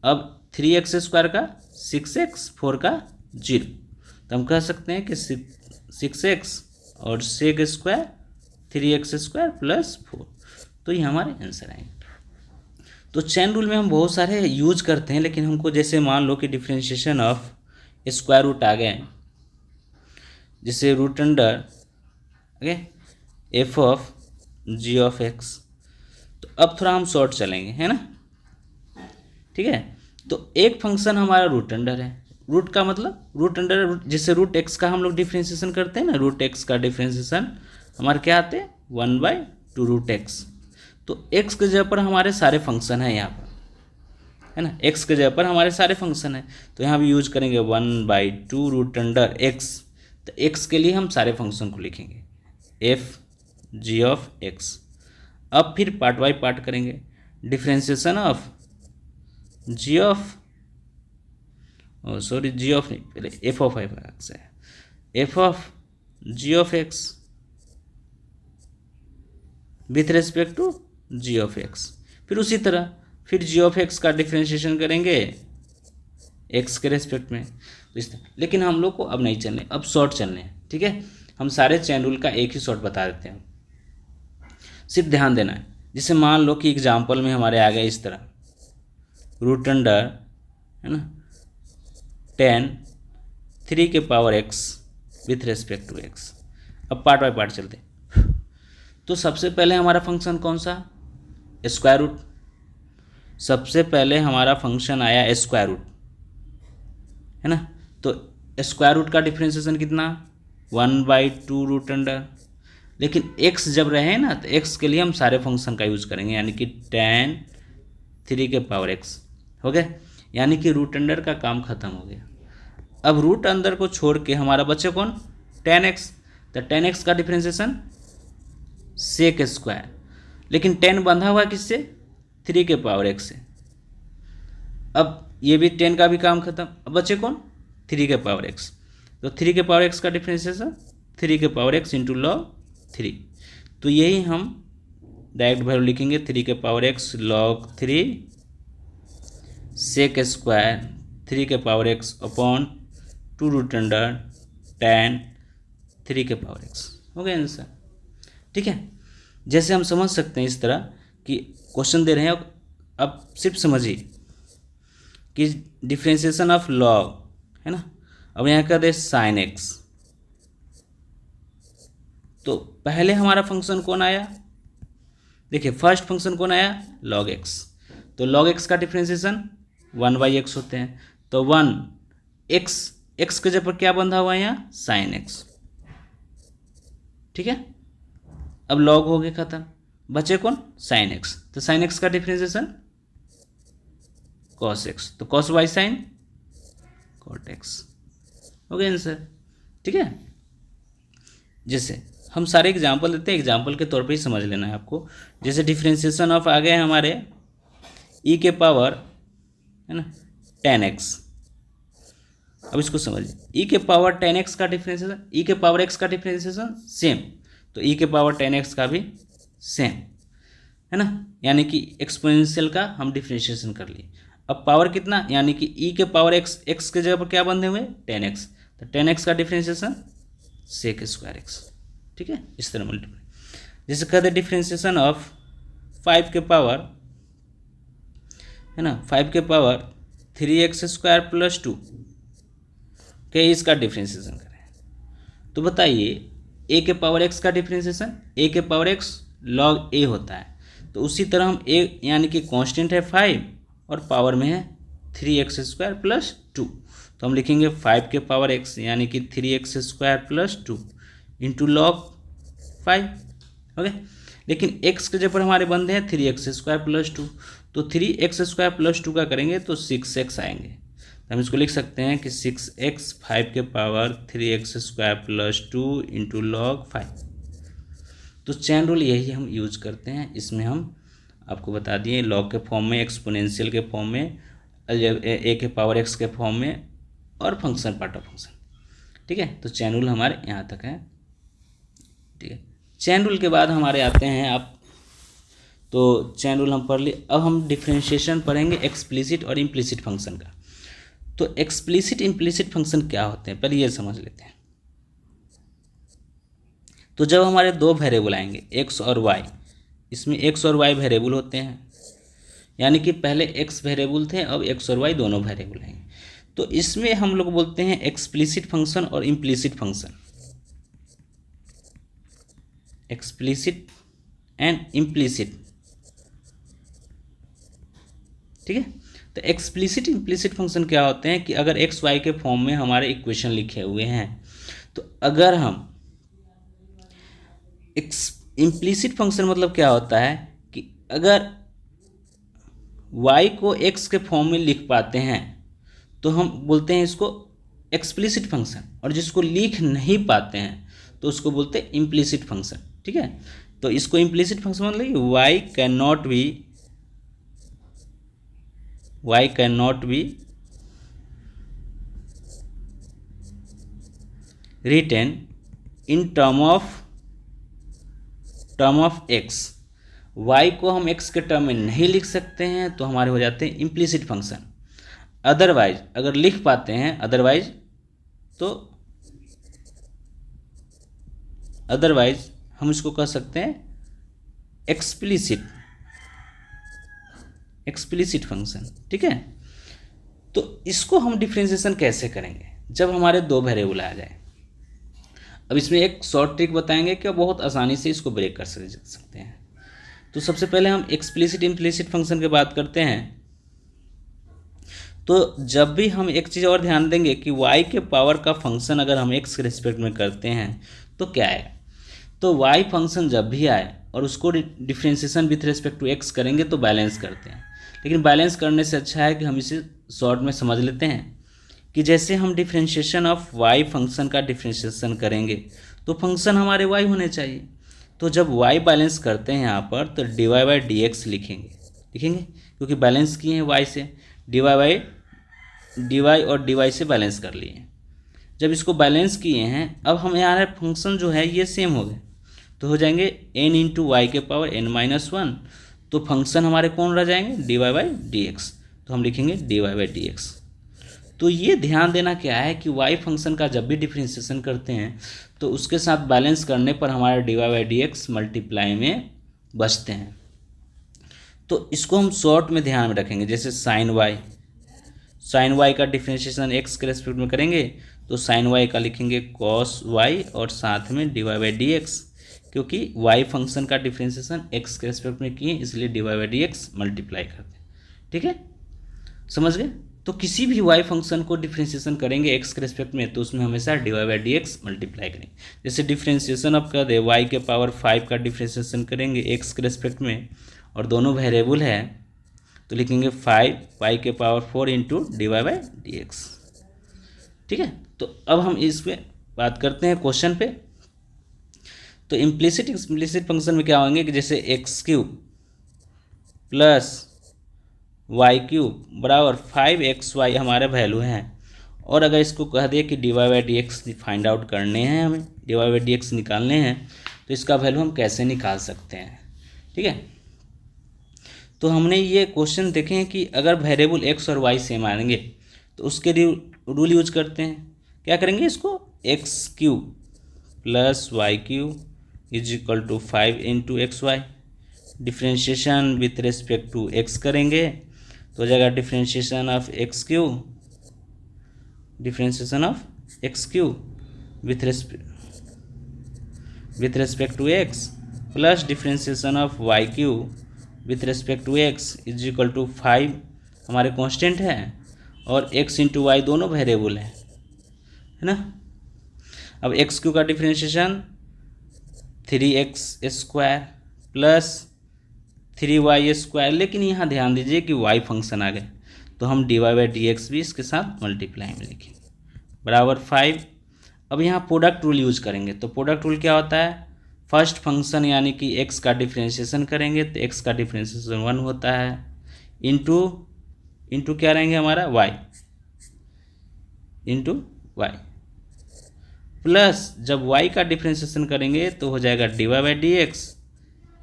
अब 3x² का 6x, 4 का 0, तो हम कह सकते हैं कि 6x और सेक स्क्वायर 3x² + 4, तो ये हमारे आंसर आएंगे। तो चेन रूल में हम बहुत सारे यूज करते हैं, लेकिन हमको जैसे मान लो कि डिफ्रेंशिएशन ऑफ स्क्वायर रूट आ गए, जैसे root under okay f of g of x, तो अब थोड़ा हम शॉर्ट चलेंगे, है ना, ठीक है। तो एक फंक्शन हमारा रूट अंडर है, रूट का मतलब रूट अंडर, जिससे रूट एक्स का हम लोग डिफ्रेंशिएशन करते हैं ना, रूट एक्स का डिफ्रेंशिएशन हमारे क्या आते हैं 1/2 रूट एक्स। तो x के जगह पर हमारे सारे फंक्शन हैं यहाँ पर, है ना, x के जगह पर हमारे सारे फंक्शन हैं, तो यहाँ भी यूज करेंगे 1/2 रूट अंडर x। तो x के लिए हम सारे फंक्शन को लिखेंगे एफ जी ऑफ एक्स। अब फिर पार्ट बाई पार्ट करेंगे, differentiation of g of g of नहीं, पहले एफ ऑफ एक्स है, f of g of x with respect to g of x. फिर उसी तरह फिर जी ऑफ एक्स का डिफ्रेंशिएशन करेंगे एक्स के रेस्पेक्ट में, तो इस तरह। लेकिन हम लोग को अब नहीं चलने, अब शॉर्ट चलने हैं, ठीक है। हम सारे चेन रूल का एक ही शॉर्ट बता देते हैं, सिर्फ ध्यान देना है। जैसे मान लो कि एग्जाम्पल में हमारे आ गए इस तरह, रूट अंडर, है ना, 10 3 x with respect to x। अब पार्ट बाय पार्ट चलते हैं। तो सबसे पहले हमारा फंक्शन कौन सा, स्क्वायर रूट। सबसे पहले हमारा फंक्शन आया स्क्वायर रूट, है ना। तो स्क्वायर रूट का डिफ्रेंशिएशन कितना 1/2 रूट अंडर, लेकिन x जब रहे ना तो x के लिए हम सारे फंक्शन का यूज करेंगे, यानी कि tan 3 हो गया, यानी कि रूट अंडर का काम खत्म हो गया। अब रूट अंदर को छोड़ के हमारा बचे कौन, tan x। तो tan x का डिफ्रेंशिएशन सेक स्क्वायर, लेकिन 10 बंधा हुआ किससे 3 से। अब ये भी 10 का भी काम खत्म, अब बचे कौन 3 तो 3 का डिफ्रेंशिएशन 3 इंटू log 3। तो यही हम डायरेक्ट वैल्यू लिखेंगे 3 log 3 sec square 3 upon 2 root under tan 3 हो गया आंसर, ठीक है। जैसे हम समझ सकते हैं इस तरह कि क्वेश्चन दे रहे हैं, अब सिर्फ समझिए कि डिफ्रेंशिएशन ऑफ लॉग, है ना। अब यहाँ कर दे साइन एक्स, तो पहले हमारा फंक्शन कौन आया, देखिए फर्स्ट फंक्शन कौन आया log x। तो log x का डिफ्रेंशिएशन 1/x होते हैं, तो 1 x के जगह पर क्या बंधा हुआ है यहाँ साइन x, ठीक है। अब log हो गया खत्म, बचे कौन साइन x। तो साइन x का डिफ्रेंशिएशन cos x, तो cos y sine cot x हो गया आंसर, ठीक है। जैसे हम सारे एग्जाम्पल देते हैं, एग्जाम्पल के तौर पे ही समझ लेना है आपको। जैसे डिफ्रेंशिएशन ऑफ आ गए हमारे e के पावर, है ना, tan x। अब इसको समझिए, e के पावर tan x का डिफ्रेंशिएशन, e के पावर x का डिफ्रेंशिएशन सेम, तो e के पावर tan x का भी सेम, है ना, यानी कि एक्सपोनेंशियल का हम डिफ्रेंशिएशन कर लिए। अब पावर कितना, यानी कि e के पावर x के जगह पर क्या बंधे हुए tan x, तो tan x का डिफ्रेंशिएशन सेक स्क्वायर x, ठीक है। इस तरह मल्टीप्लाई। जैसे कहते डिफ्रेंशिएशन ऑफ 5 के पावर, है ना, 5 के पावर 3x² + 2 के इसका डिफ्रेंशिएशन करें, तो बताइए a के पावर x का डिफ्रेंशिएशन a के पावर x log a होता है, तो उसी तरह हम a यानी कि कांस्टेंट है 5 और पावर में है 3x² + 2, तो हम लिखेंगे 5 के पावर x यानी कि 3x² + 2 इंटू log 5 हो गया। लेकिन x के जगह पर हमारे बंदे हैं 3x² + 2, तो 3x² + 2 का करेंगे तो 6x आएंगे, तो हम इसको लिख सकते हैं कि 6x 5 के पावर 3x² + 2 इंटू log 5। तो चेन रूल यही हम यूज करते हैं, इसमें हम आपको बता दिए, लॉग के फॉर्म में, एक्सपोनेंशियल के फॉर्म में, ए के पावर एक्स के फॉर्म में, और फंक्शन पार्ट ऑफ फंक्शन। ठीक है, तो चैन रूल हमारे यहाँ तक है। ठीक है, चैन रूल के बाद हमारे आते हैं आप, तो चैन रूल हम पढ़ लिए। अब हम डिफ्रेंशिएशन पढ़ेंगे एक्सप्लिसिट और इम्प्लिसिट फंक्शन का। तो एक्सप्लिसिट इम्प्लिसिट फंक्शन क्या होते हैं पहले ये समझ लेते हैं। तो जब हमारे दो वेरिएबल आएंगे एक्स और वाई, इसमें एक्स और वाई वेरिएबल होते हैं, यानी कि पहले एक्स वेरिएबल थे, अब एक्स और वाई दोनों वेरिएबल हैं। तो इसमें हम लोग बोलते हैं एक्सप्लिसिट फंक्शन और implicit function, explicit and implicit. ठीक है, तो एक्सप्लिसिट इम्प्लिसिट फंक्शन क्या होते हैं कि अगर एक्स वाई के फॉर्म में हमारे इक्वेशन लिखे हुए हैं, तो अगर हम इम्प्लिसिट फंक्शन मतलब क्या होता है कि अगर y को x के फॉर्म में लिख पाते हैं तो हम बोलते हैं इसको एक्सप्लिसिट फंक्शन, और जिसको लिख नहीं पाते हैं तो उसको बोलते हैं इम्प्लिसिट फंक्शन। ठीक है, तो इसको इम्प्लिसिट फंक्शन मतलब y can not be written in term of x। y को हम x के टर्म में नहीं लिख सकते हैं तो हमारे हो जाते हैं इम्प्लिसिट फंक्शन। अदरवाइज अगर लिख पाते हैं, अदरवाइज हम इसको कह सकते हैं एक्सप्लिसिट फंक्शन। ठीक है, तो इसको हम डिफ्रेंशिएशन कैसे करेंगे जब हमारे दो वेरिएबल आ जाए। अब इसमें एक शॉर्ट ट्रिक बताएंगे कि बहुत आसानी से इसको ब्रेक कर सकते हैं। तो सबसे पहले हम एक्सप्लिसिट इम्प्लिसिट फंक्शन की बात करते हैं। तो जब भी हम एक चीज़ और ध्यान देंगे कि y के पावर का फंक्शन अगर हम x के रिस्पेक्ट में करते हैं तो क्या आएगा, तो y फंक्शन जब भी आए और उसको differentiation with respect to x करेंगे तो बैलेंस करते हैं। लेकिन बैलेंस करने से अच्छा है कि हम इसे शॉर्ट में समझ लेते हैं कि जैसे हम डिफ्रेंशिएशन ऑफ y फंक्शन का डिफ्रेंशिएशन करेंगे तो फंक्शन हमारे y होने चाहिए। तो जब y बैलेंस करते हैं यहाँ पर तो dy/dx लिखेंगे क्योंकि बैलेंस किए हैं y से, dy और dy से बैलेंस कर लिए। जब इसको बैलेंस किए हैं अब हम यहाँ फंक्शन जो है ये सेम हो गए तो हो जाएंगे n इंटू वाई के पावर n-1। तो फंक्शन हमारे कौन रह जाएंगे dy/dx, तो हम लिखेंगे dy/dx। तो ये ध्यान देना क्या है कि y फंक्शन का जब भी डिफ्रेंशिएशन करते हैं तो उसके साथ बैलेंस करने पर हमारे dy/dx मल्टीप्लाई में बचते हैं। तो इसको हम शॉर्ट में ध्यान में रखेंगे, जैसे साइन y का डिफ्रेंशिएशन x के रेस्पेक्ट में करेंगे तो साइन y का लिखेंगे cos y और साथ में dy/dx, क्योंकि y फंक्शन का डिफ्रेंशिएशन x के रेस्पेक्ट में किए इसलिए dy/dx मल्टीप्लाई करते हैं। ठीक है, समझ गए। तो किसी भी y फंक्शन को डिफ्रेंशिएशन करेंगे x के रेस्पेक्ट में तो उसमें हमेशा dy/dx मल्टीप्लाई करेंगे। जैसे डिफ्रेंशिएशन अब कर दे y के पावर 5 का डिफ्रेंशिएशन करेंगे x के रेस्पेक्ट में और दोनों वेरिएबल है तो लिखेंगे 5 y के पावर 4 इंटू dy/dx। ठीक है, तो अब हम इस पे बात करते हैं क्वेश्चन पे। तो इम्प्लिसिट एक्सप्लिसिट फंक्शन में क्या होंगे कि जैसे x³ प्लस y³ बराबर 5xy हमारे वैल्यू हैं, और अगर इसको कह दे कि dy/dx फाइंड आउट करने हैं, हमें dy/dx निकालने हैं तो इसका वैल्यू हम कैसे निकाल सकते हैं। ठीक है, तो हमने ये क्वेश्चन देखे हैं कि अगर वेरिएबल x और y सेम आएंगे तो उसके रूल यूज करते हैं। क्या करेंगे, इसको x³ plus y³ is equal to 5 into xy, differentiation with respect to x करेंगे तो हो जाएगा differentiation of x³ with respect to x plus differentiation of y³ with respect to x is equal to 5 हमारे कांस्टेंट है और x इंटू वाई दोनों वेरिएबल है ना। अब x³ का डिफ्रेंशिएशन 3x² प्लस 3y², लेकिन यहाँ ध्यान दीजिए कि y फंक्शन आ गए तो हम dy/dx भी इसके साथ मल्टीप्लाई में लिखेंगे बराबर 5। अब यहाँ प्रोडक्ट रूल यूज करेंगे तो प्रोडक्ट रूल क्या होता है, फर्स्ट फंक्शन यानी कि x का डिफ्रेंशिएशन करेंगे तो x का डिफ्रेंशिएशन 1 होता है, इंटू क्या रहेंगे हमारा y, इंटू y, प्लस जब y का डिफ्रेंशिएशन करेंगे तो हो जाएगा dy by d x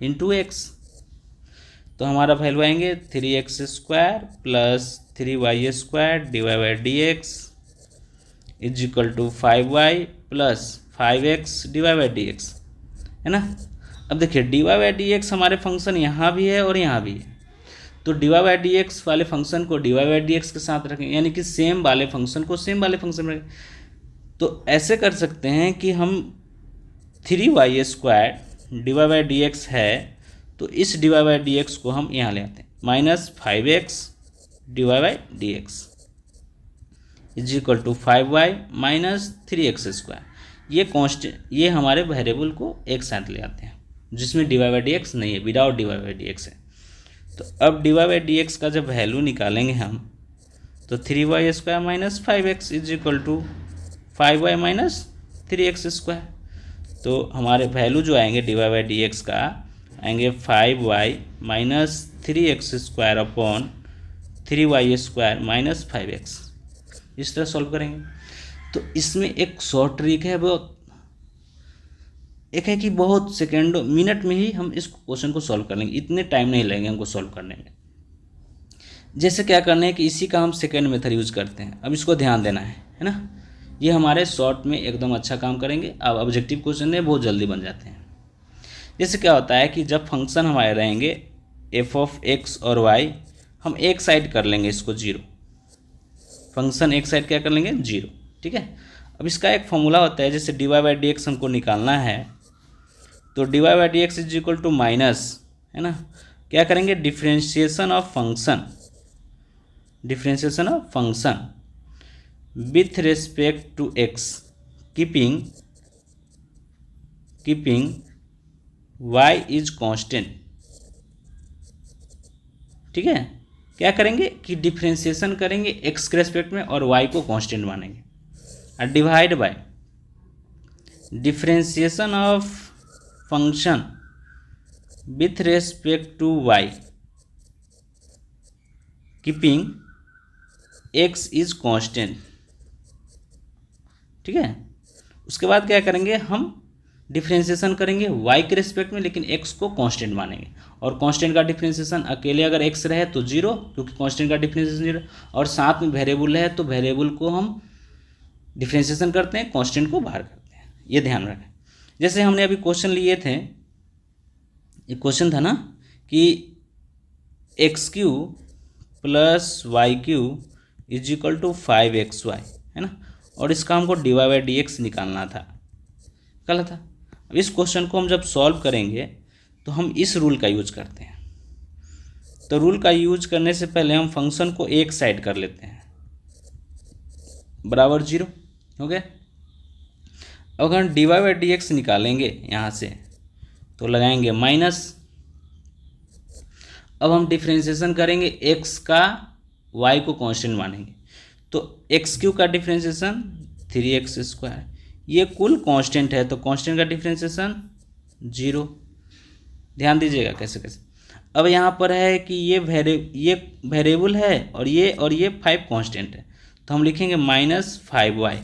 into x. तो हमारा वैल्यू आएंगे 3x square plus 3y square d y by d x is equal to 5y plus 5x d y by d x, है ना। अब देखिए d y by d x हमारे फंक्शन यहाँ भी है और यहाँ भी है, तो d y by d x वाले फंक्शन को d y by d x के साथ रखेंगे, यानी कि सेम वाले फंक्शन को सेम वाले फंक्शन में रखेंगे। तो ऐसे कर सकते हैं कि हम 3y square d y by d x है, तो इस d y by d x को हम यहाँ ले आते हैं, minus 5x d y by d x is equal to 5y minus 3x square. ये कॉन्स्टेंट, ये हमारे वेरिएबल को एक साथ ले आते हैं जिसमें d y by d x नहीं है, without d y by d x है। तो अब d y by d x का जब वैल्यू निकालेंगे हम तो 3y square minus 5x is equal to 5y minus 3x square. तो हमारे वैल्यू जो आएंगे d y by d x का आएंगे 5y minus 3x square upon 3y square minus 5x। इस तरह सॉल्व करेंगे। तो इसमें एक शॉर्ट ट्रिक है, वो एक है कि बहुत सेकेंडों मिनट में ही हम इस क्वेश्चन को सॉल्व कर लेंगे, इतने टाइम नहीं लगेंगे हमको सॉल्व करने में। जैसे क्या करना है कि इसी का हम सेकेंड मेथड यूज करते हैं, अब इसको ध्यान देना है ना। ये हमारे शॉर्ट में एकदम अच्छा काम करेंगे। अब ऑब्जेक्टिव क्वेश्चन है बहुत जल्दी बन जाते हैं। जैसे क्या होता है कि जब फंक्शन हमारे रहेंगे एफ ऑफ एक्स और वाई, हम एक साइड कर लेंगे इसको 0, फंक्शन एक साइड क्या कर लेंगे 0, ठीक है। अब इसका एक फॉर्मूला होता है, जैसे d y by d x हमको निकालना है तो d y by d x is equal to minus, है ना, क्या करेंगे differentiation of function, differentiation of function with respect to x keeping y is constant, ठीक है। क्या करेंगे कि डिफ्रेंशिएशन करेंगे x के रेस्पेक्ट में और y को कांस्टेंट मानेंगे, और divide by differentiation of function with respect to y keeping x is constant, ठीक है। उसके बाद क्या करेंगे हम डिफ्रेंशिएशन करेंगे y के रेस्पेक्ट में, लेकिन x को कांस्टेंट मानेंगे, और कांस्टेंट का डिफ्रेंशिएशन अकेले अगर x रहे तो 0, क्योंकि कांस्टेंट का डिफ्रेंशिएशन 0, और साथ में वेरिएबल है तो वेरिएबल को हम डिफ्रेंशिएशन करते हैं, कांस्टेंट को बाहर करते हैं, ये ध्यान रखें। जैसे हमने अभी क्वेश्चन लिए थे, एक क्वेश्चन था ना कि x³ plus y³ is equal to 5xy, है ना, और इसका हमको d y by d x निकालना था, निकाला था। अब इस क्वेश्चन को हम जब सॉल्व करेंगे तो हम इस रूल का यूज करते हैं। तो रूल का यूज करने से पहले हम फंक्शन को एक साइड कर लेते हैं, बराबर 0 हो गया। अब अगर d y by d x निकालेंगे यहाँ से तो लगाएंगे माइनस। अब हम डिफ्रेंशिएशन करेंगे x का, y को कांस्टेंट मानेंगे, तो x³ का डिफ्रेंशिएशन 3x स्क्वायर, ये कुल कांस्टेंट है तो कांस्टेंट का डिफ्रेंशिएशन 0। ध्यान दीजिएगा कैसे कैसे। अब यहाँ पर है कि ये वेरिएबल है और ये 5 कांस्टेंट है, तो हम लिखेंगे माइनस 5y,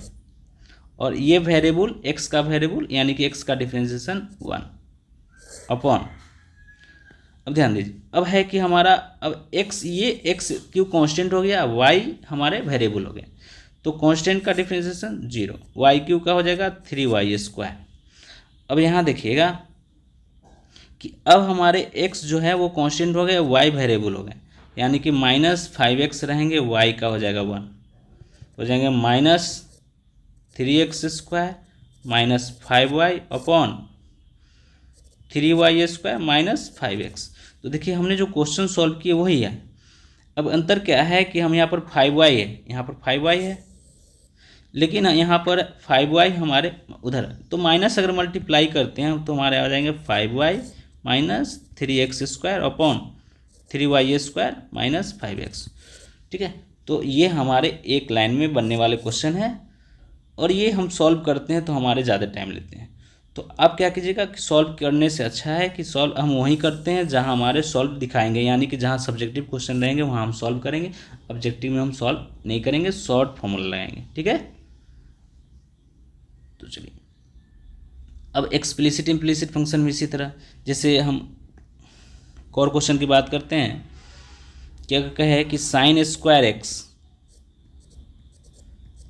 और ये वेरिएबल x का वेरिएबल यानी कि x का डिफ्रेंशिएशन 1 अपॉन। अब ध्यान दीजिए, अब है कि हमारा अब x, ये x³ कांस्टेंट हो गया, y हमारे वेरिएबल हो गए, तो कांस्टेंट का डिफ्रेंशिएशन 0, y³ का हो जाएगा 3y स्क्वायर। अब यहाँ देखिएगा कि अब हमारे x जो है वो कांस्टेंट हो गए, y वेरिएबल हो गए, यानी कि माइनस 5x रहेंगे, y का हो जाएगा 1, हो जाएंगे minus 3x square minus 5y upon 3y square minus 5x। तो देखिए हमने जो क्वेश्चन सॉल्व किए वही है। अब अंतर क्या है कि हम यहाँ पर 5y है, यहाँ पर 5y है, लेकिन यहाँ पर 5y हमारे उधर, तो माइनस अगर मल्टीप्लाई करते हैं तो हमारे आ जाएंगे 5y minus 3x square upon 3y square minus 5x, ठीक है। तो ये हमारे एक लाइन में बनने वाले क्वेश्चन है, और ये हम सॉल्व करते हैं तो हमारे ज़्यादा टाइम लेते हैं। तो आप क्या कीजिएगा कि सॉल्व करने से अच्छा है कि सॉल्व हम वहीं करते हैं जहां हमारे सॉल्व दिखाएंगे, यानी कि जहां सब्जेक्टिव क्वेश्चन रहेंगे वहां हम सॉल्व करेंगे, ऑब्जेक्टिव में हम सॉल्व नहीं करेंगे, शॉर्ट फॉर्मूला लगाएंगे। ठीक है, तो चलिए अब एक्सप्लिसिट इम्प्लिसिट फंक्शन में इसी तरह, जैसे हम और क्वेश्चन की बात करते हैं, क्या कहे कि साइन स्क्वायर एक्स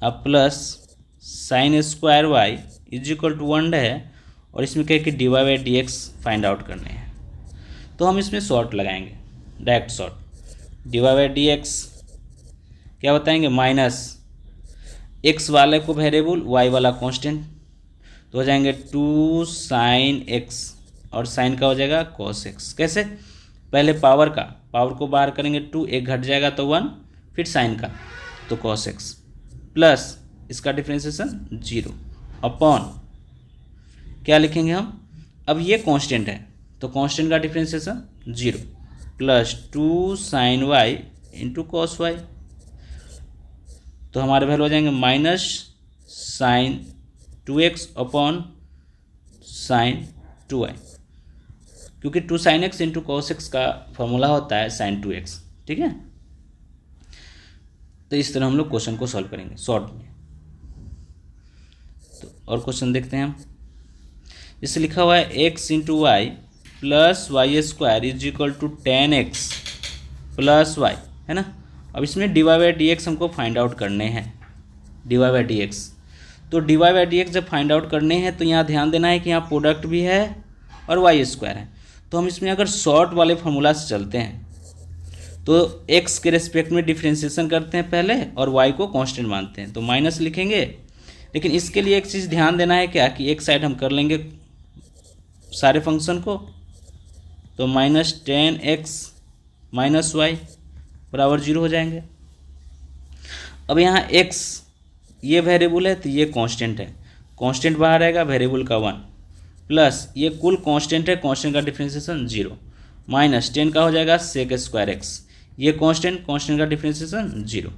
अब plus sine square y is equal to 1 है, और इसमें क्या है कि d y by d x find out करने हैं। तो हम इसमें शॉर्ट लगाएंगे, direct short. D y by d x क्या बताएंगे, माइनस एक्स वाले को वेरिएबल, वाई वाला कांस्टेंट, तो हो जाएंगे 2 साइन एक्स, और साइन का हो जाएगा कॉस एक्स। कैसे, पहले पावर को बाहर करेंगे 2, एक घट जाएगा तो 1, फिर साइन का तो कॉस एक्स, प्लस इसका डिफ्रेंशिएशन 0 अपॉन क्या लिखेंगे हम, अब ये कांस्टेंट है तो कांस्टेंट का differentiation 0 plus 2 sine y into cos y, तो हमारे वैल्यू हो जाएंगे minus sign 2x upon sine 2y, क्योंकि 2 sign x into cos x का फॉर्मूला होता है साइन 2x। ठीक है, तो इस तरह हम लोग क्वेश्चन को सॉल्व करेंगे शॉर्ट में। तो और क्वेश्चन देखते हैं हम, इससे लिखा हुआ है x into y plus y square is equal to 10x plus y, है ना। अब इसमें d y by d x हमको फाइंड आउट करने हैं, d y by d x. तो d y by d x जब फाइंड आउट करने हैं तो यहाँ ध्यान देना है कि यहाँ प्रोडक्ट भी है और वाई स्क्वायर है। तो हम इसमें अगर शॉर्ट वाले फॉर्मूला से चलते हैं तो x के रेस्पेक्ट में डिफ्रेंशिएशन करते हैं पहले और y को कांस्टेंट मानते हैं, तो माइनस लिखेंगे। लेकिन इसके लिए एक चीज़ ध्यान देना है क्या कि एक साइड हम कर लेंगे सारे फंक्शन को, तो माइनस 10x माइनस वाई बराबर 0 हो जाएंगे। अब यहाँ x ये वेरिएबल है तो ये कांस्टेंट है, कांस्टेंट बाहर आएगा वेरिएबल का 1, प्लस ये कुल कांस्टेंट है, कांस्टेंट का डिफ्रेंशिएशन 0, माइनस 10 का हो जाएगा सेक स्क्वायर एक्स, ये कांस्टेंट का डिफ्रेंशिएशन 0।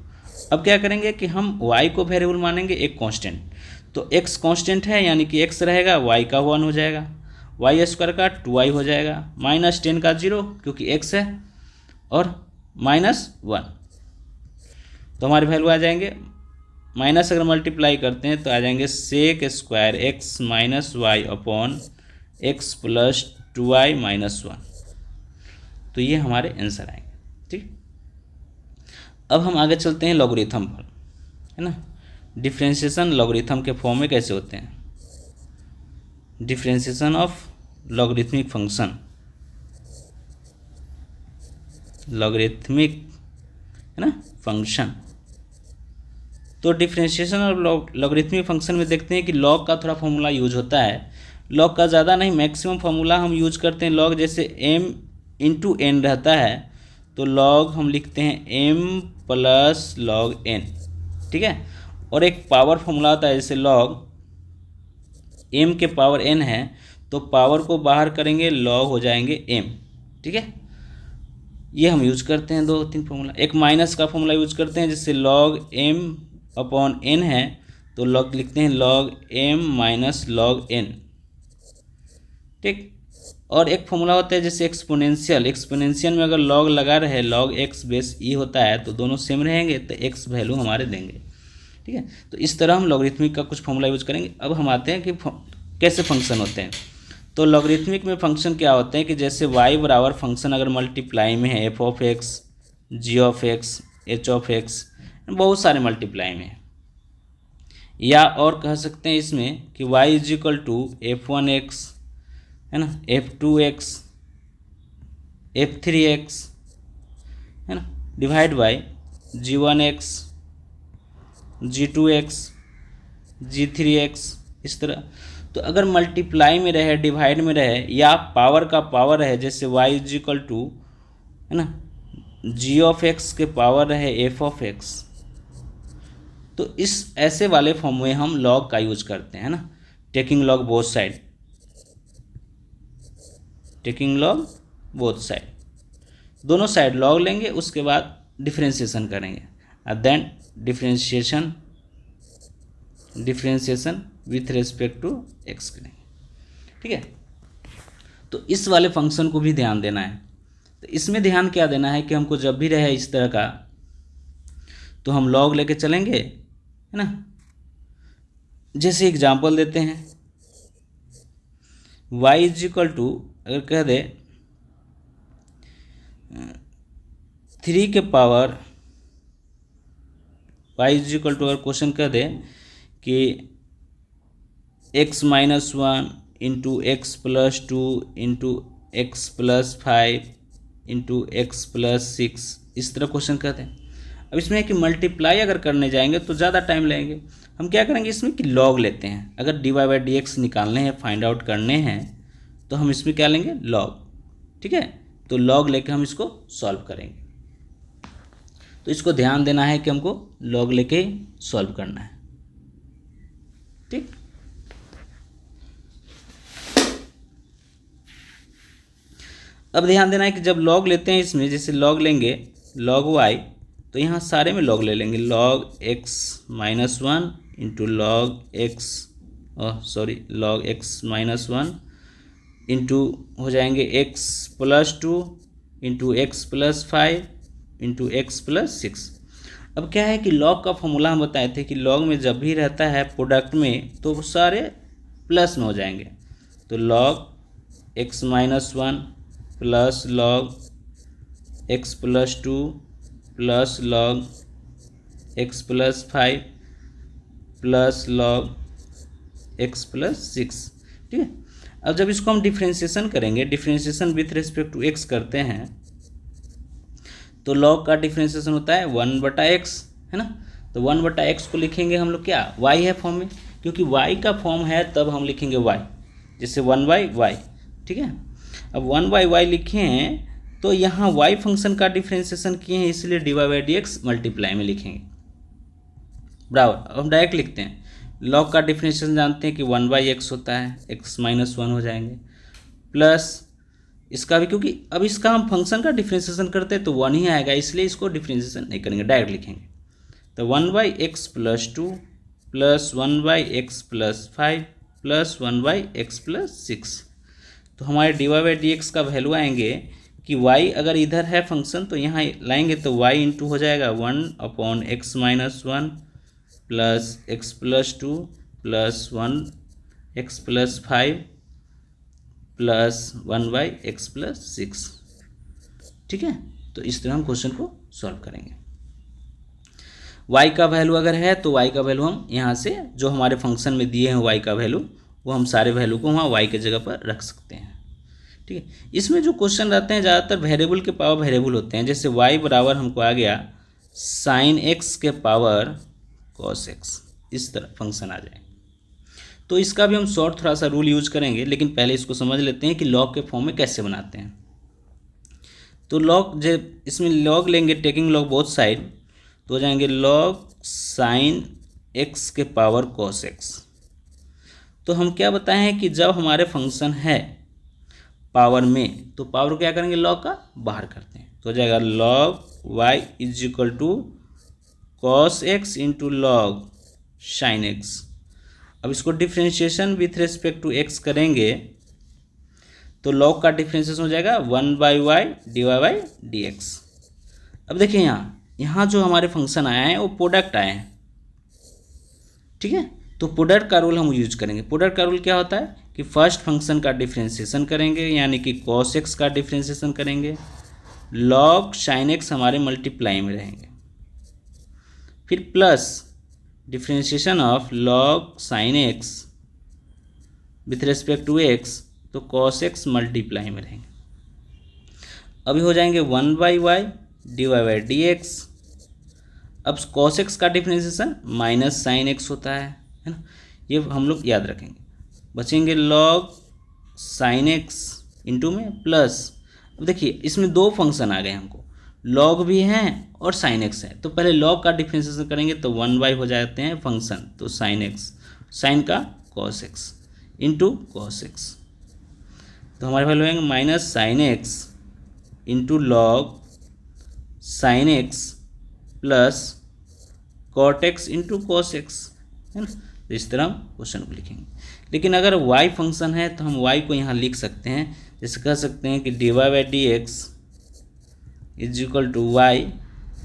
अब क्या करेंगे कि हम y को वेरिएबल मानेंगे एक कांस्टेंट, तो x कांस्टेंट है यानी कि x रहेगा, y का 1 हो जाएगा, वाई स्क्वायर का 2y हो जाएगा, माइनस 10 का 0 क्योंकि x है, और माइनस 1, तो हमारे वैल्यू आ जाएंगे, माइनस अगर मल्टीप्लाई करते हैं तो आ जाएंगे sec square x minus y upon x plus 2y minus 1, तो ये हमारे आंसर आएंगे। ठीक, अब हम आगे चलते हैं लॉगरिथम पर, है ना। डिफ्रेंशिएशन लॉगरिथम के फॉर्म में कैसे होते हैं, differentiation of logarithmic function, logarithmic, है ना, फंक्शन। तो डिफ्रेंशिएशन और लॉगरिथमिक फंक्शन में देखते हैं कि लॉग का थोड़ा फॉर्मूला यूज होता है, लॉग का ज़्यादा नहीं, मैक्सिमम फॉर्मूला हम यूज करते हैं लॉग, जैसे m इंटू एन रहता है तो लॉग हम लिखते हैं m प्लस लॉग n। ठीक है, और एक पावर फॉर्मूला होता है, जैसे लॉग m के पावर n है तो पावर को बाहर करेंगे लॉग हो जाएंगे m। ठीक है, ये हम यूज करते हैं 2-3 फॉर्मूला। एक माइनस का फॉर्मूला यूज करते हैं, जैसे लॉग m अपॉन n है तो लॉग लिखते हैं log m minus log n। ठीक, और एक फॉर्मूला होता है जैसे एक्सपोनेंशियल, एक्सपोनेंशियल में अगर लॉग लगा रहे, लॉग x बेस e होता है तो दोनों सेम रहेंगे तो x वैल्यू हमारे देंगे। ठीक है, तो इस तरह हम लॉगरिथमिक का कुछ फॉर्मूला यूज करेंगे। अब हम आते हैं कि कैसे फंक्शन होते हैं। तो लॉगरिथमिक में फंक्शन क्या होते हैं कि जैसे y बराबर फंक्शन अगर मल्टीप्लाई में है f of x, g of x, h of x, बहुत सारे मल्टीप्लाई में है, या और कह सकते हैं इसमें कि y is equal to f1x, है ना, f2x, f3x, है ना, divide by g1x, g2x, g3x, इस तरह। तो अगर मल्टीप्लाई में रहे, डिवाइड में रहे, या पावर का पावर रहे, जैसे y इज इक्वल टू, है ना, g ऑफ x के पावर रहे f ऑफ x, तो इस ऐसे वाले फॉर्म में हम लॉग का यूज करते हैं ना, taking log both side, taking log both side, दोनों साइड लॉग लेंगे, उसके बाद डिफ्रेंशिएशन करेंगे, और then differentiation with respect to x करेंगे। ठीक है। तो इस वाले फंक्शन को भी ध्यान देना है। तो इसमें ध्यान क्या देना है कि हमको जब भी रहे इस तरह का तो हम लॉग लेके चलेंगे, है ना। जैसे एग्जांपल देते हैं, y इज इक्वल टू, अगर कह दे 3 के power y is equal to, अगर क्वेश्चन कह दे कि x minus 1 into x plus 2 into x plus 5 into x plus 6, इस तरह क्वेश्चन कहते हैं। अब इसमें है कि मल्टीप्लाई अगर करने जाएंगे तो ज़्यादा टाइम लगेंगे। हम क्या करेंगे इसमें कि लॉग लेते हैं। अगर dy बाई डी एक्स निकालने हैं, फाइंड आउट करने हैं, तो हम इसमें क्या लेंगे, लॉग। ठीक है, तो लॉग लेके हम इसको सॉल्व करेंगे। तो इसको ध्यान देना है कि हमको लॉग लेके सॉल्व करना है। ठीक, अब ध्यान देना है कि जब लॉग लेते हैं इसमें, जैसे लॉग लेंगे लॉग y, तो यहाँ सारे में लॉग ले लेंगे। Log x minus 1 into log x, log x minus 1 into हो जाएंगे x plus 2 into x plus 5 into x plus 6। अब क्या है कि लॉग का फॉर्मूला हम बताए थे कि लॉग में जब भी रहता है प्रोडक्ट में तो सारे प्लस में हो जाएंगे। तो log x minus 1 plus log x plus 2 plus log x plus 5 plus log x plus 6। ठीक है, अब जब इसको हम डिफ्रेंशिएशन करेंगे, differentiation with respect to x करते हैं, तो लॉग का डिफ्रेंशिएशन होता है 1/x, है ना। तो 1/x को लिखेंगे हम लोग क्या, y है फॉर्म में, क्योंकि y का फॉर्म है तब हम लिखेंगे y, जैसे 1/y। ठीक है, अब 1/y लिखे हैं तो यहाँ y फंक्शन का डिफ्रेंशिएशन किए हैं, इसलिए dy by d x multiply में लिखेंगे बराबर। अब हम डायरेक्ट लिखते हैं, लॉग का डिफ्रेंशिएशन जानते हैं कि 1/x होता है, x माइनस 1 हो जाएंगे, प्लस इसका भी, क्योंकि अब इसका हम फंक्शन का डिफ्रेंशिएशन करते हैं तो 1 ही आएगा, इसलिए इसको डिफ्रेंशिएशन नहीं करेंगे, डायरेक्ट लिखेंगे। तो 1/x plus 2 plus 1/x plus 5 plus 1/x plus 6। तो हमारे d y by d x का वैल्यू आएंगे कि y अगर इधर है फंक्शन तो यहाँ लाएंगे तो y इंटू हो जाएगा 1/x minus 1 plus x plus 2 plus 1x plus 5 plus 1/x plus 6। ठीक है, तो इस तरह हम क्वेश्चन को सॉल्व करेंगे। y का वैल्यू अगर है तो y का वैल्यू हम यहाँ से जो हमारे फंक्शन में दिए हैं y का वैल्यू, वो हम सारे वैल्यू को वहाँ y के जगह पर रख सकते हैं। ठीक है, इसमें जो क्वेश्चन रहते हैं ज़्यादातर वेरिएबल के पावर वेरिएबल होते हैं। जैसे y बराबर हमको आ गया साइन x के पावर कॉस x, इस तरह फंक्शन आ जाए तो इसका भी हम शॉर्ट थोड़ा सा रूल यूज करेंगे, लेकिन पहले इसको समझ लेते हैं कि लॉग के फॉर्म में कैसे बनाते हैं। तो लॉग जब इसमें लॉग लेंगे, टेकिंग लॉग बोथ साइड, तो हो जाएंगे लॉग साइन x के पावर कॉस x। तो हम क्या बताए हैं कि जब हमारे फंक्शन है पावर में तो पावर क्या करेंगे, लॉग का बाहर करते हैं, तो हो जाएगा log y is equal to cos x into log sine x। अब इसको differentiation with respect to x करेंगे तो लॉग का डिफ्रेंशिएशन हो जाएगा 1/y d y by d x. अब देखिए यहाँ जो हमारे फंक्शन आया है वो प्रोडक्ट आए हैं। ठीक है, तो प्रोडक्ट का रूल हम यूज करेंगे। प्रोडक्ट का रूल क्या होता है कि फर्स्ट फंक्शन का डिफ्रेंशिएशन करेंगे, यानी कि कॉस एक्स का डिफ्रेंशिएशन करेंगे, लॉग साइन एक्स हमारे मल्टीप्लाई में रहेंगे, फिर plus differentiation of log sine x with respect to x, तो कॉस एक्स मल्टीप्लाई में रहेंगे। अभी हो जाएंगे 1/y d y by d x. अब कॉस एक्स का डिफ्रेंशिएशन माइनस साइन एक्स होता है ना, ये हम लोग याद रखेंगे। बचेंगे लॉग साइन एक्स इंटू में प्लस, अब देखिए इसमें दो फंक्शन आ गए हमको, लॉग भी हैं और साइन एक्स है, तो पहले लॉग का डिफ्रेंशिएशन करेंगे तो 1/y हो जाते हैं फंक्शन, तो साइन एक्स, साइन का cos x into cos x, तो हमारे वैल्यू आएंगे minus sine x into log sine x plus cot x into cos x, है ना। तो इस तरह हम क्वेश्चन को लिखेंगे। लेकिन अगर y फंक्शन है तो हम y को यहाँ लिख सकते हैं, जैसे कह सकते हैं कि dy/dx is equal to y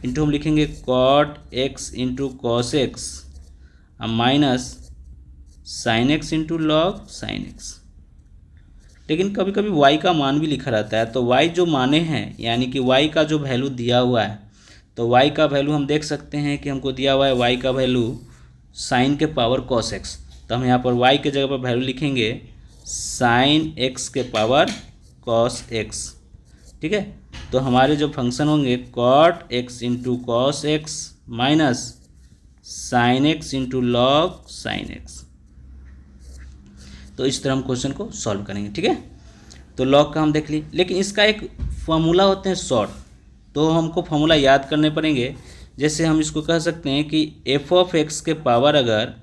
into हम लिखेंगे cot x into cos x minus sine x into log sine x. लेकिन कभी कभी y का मान भी लिखा रहता है, तो y जो माने हैं यानी कि y का जो वैल्यू दिया हुआ है, तो y का वैल्यू हम देख सकते हैं कि हमको दिया हुआ है y का वैल्यू साइन के पावर कॉस एक्स, तो हम यहाँ पर y के जगह पर वैल्यू लिखेंगे साइन एक्स के पावर कॉस एक्स। ठीक है, तो हमारे जो फंक्शन होंगे cot x into cos x minus sine x into log sine x. तो इस तरह हम क्वेश्चन को सॉल्व करेंगे। ठीक है, तो लॉग का हम देख लिए, लेकिन इसका एक फॉर्मूला होते हैं शॉर्ट, तो हमको फॉर्मूला याद करने पड़ेंगे। जैसे हम इसको कह सकते हैं कि एफ ऑफ एक्स के पावर अगर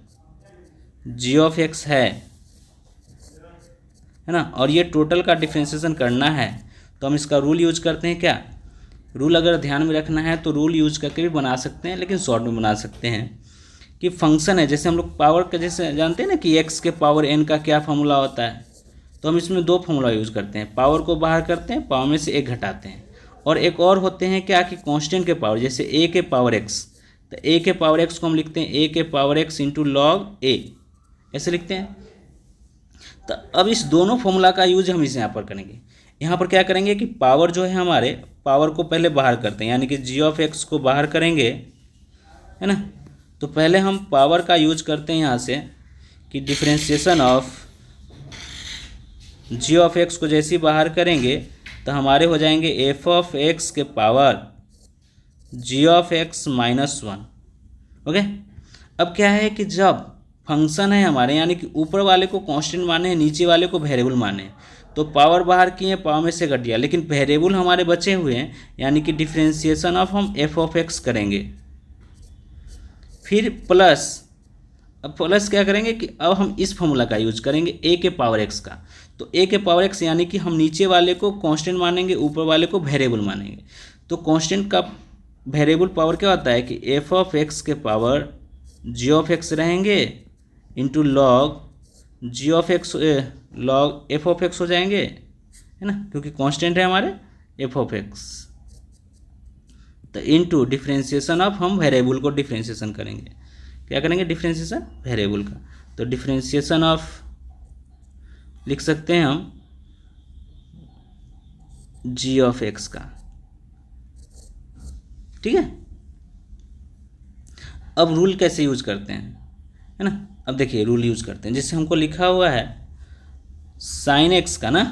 जी ऑफ एक्स है ना, और ये टोटल का डिफ्रेंशिएशन करना है, तो हम इसका रूल यूज करते हैं। क्या रूल अगर ध्यान में रखना है तो रूल यूज करके भी बना सकते हैं, लेकिन शॉर्ट में बना सकते हैं कि फंक्शन है, जैसे हम लोग पावर का जैसे जानते हैं ना कि एक्स के पावर एन का क्या फॉर्मूला होता है, तो हम इसमें दो फॉर्मूला यूज़ करते हैं, पावर को बाहर करते हैं, पावर में से एक घटाते हैं, और एक और होते हैं क्या कि कांस्टेंट के पावर, जैसे ए के पावर एक्स, तो ए के पावर एक्स को हम लिखते हैं ए के पावर एक्स इंटू लॉग ए, ऐसे लिखते हैं। तो अब इस दोनों फॉर्मूला का यूज हम इसे यहाँ पर करेंगे। यहाँ पर क्या करेंगे कि पावर जो है हमारे पावर को पहले बाहर करते हैं, यानी कि जी ऑफ एक्स को बाहर करेंगे, है ना। तो पहले हम पावर का यूज करते हैं यहाँ से कि differentiation of g of x को जैसे ही बाहर करेंगे तो हमारे हो जाएंगे एफ ऑफ एक्स के power g of x minus one. Okay, अब क्या है कि जब फंक्शन है हमारे, यानी कि ऊपर वाले को कांस्टेंट माने हैं, नीचे वाले को वेरिएबल माने हैं, तो पावर बाहर किए, पावर में से घट गया, लेकिन वेरिएबल हमारे बचे हुए हैं, यानी कि डिफ्रेंशिएशन ऑफ हम एफ ऑफ एक्स करेंगे। फिर प्लस, अब प्लस क्या करेंगे कि अब हम इस फॉर्मूला का यूज करेंगे ए के पावर एक्स का, तो ए के पावर एक्स यानी कि हम नीचे वाले को कांस्टेंट मानेंगे, ऊपर वाले को वेरिएबल मानेंगे। तो कांस्टेंट का वेरिएबल पावर क्या होता है कि एफ ऑफ एक्स के पावर जी ऑफ एक्स रहेंगे into log ji of x log F of x हो जाएंगे, है ना, क्योंकि कांस्टेंट है हमारे एफ ऑफ एक्स। तो इनटू डिफ्रेंशिएशन ऑफ हम वेरिएबल को डिफ्रेंशिएशन करेंगे, क्या करेंगे डिफ्रेंशिएशन वेरिएबल का, तो डिफ्रेंशिएशन ऑफ लिख सकते हैं हम जी ऑफ एक्स का। ठीक है, अब रूल कैसे यूज करते हैं, है ना। अब देखिए रूल यूज करते हैं, जैसे हमको लिखा हुआ है साइन एक्स का ना,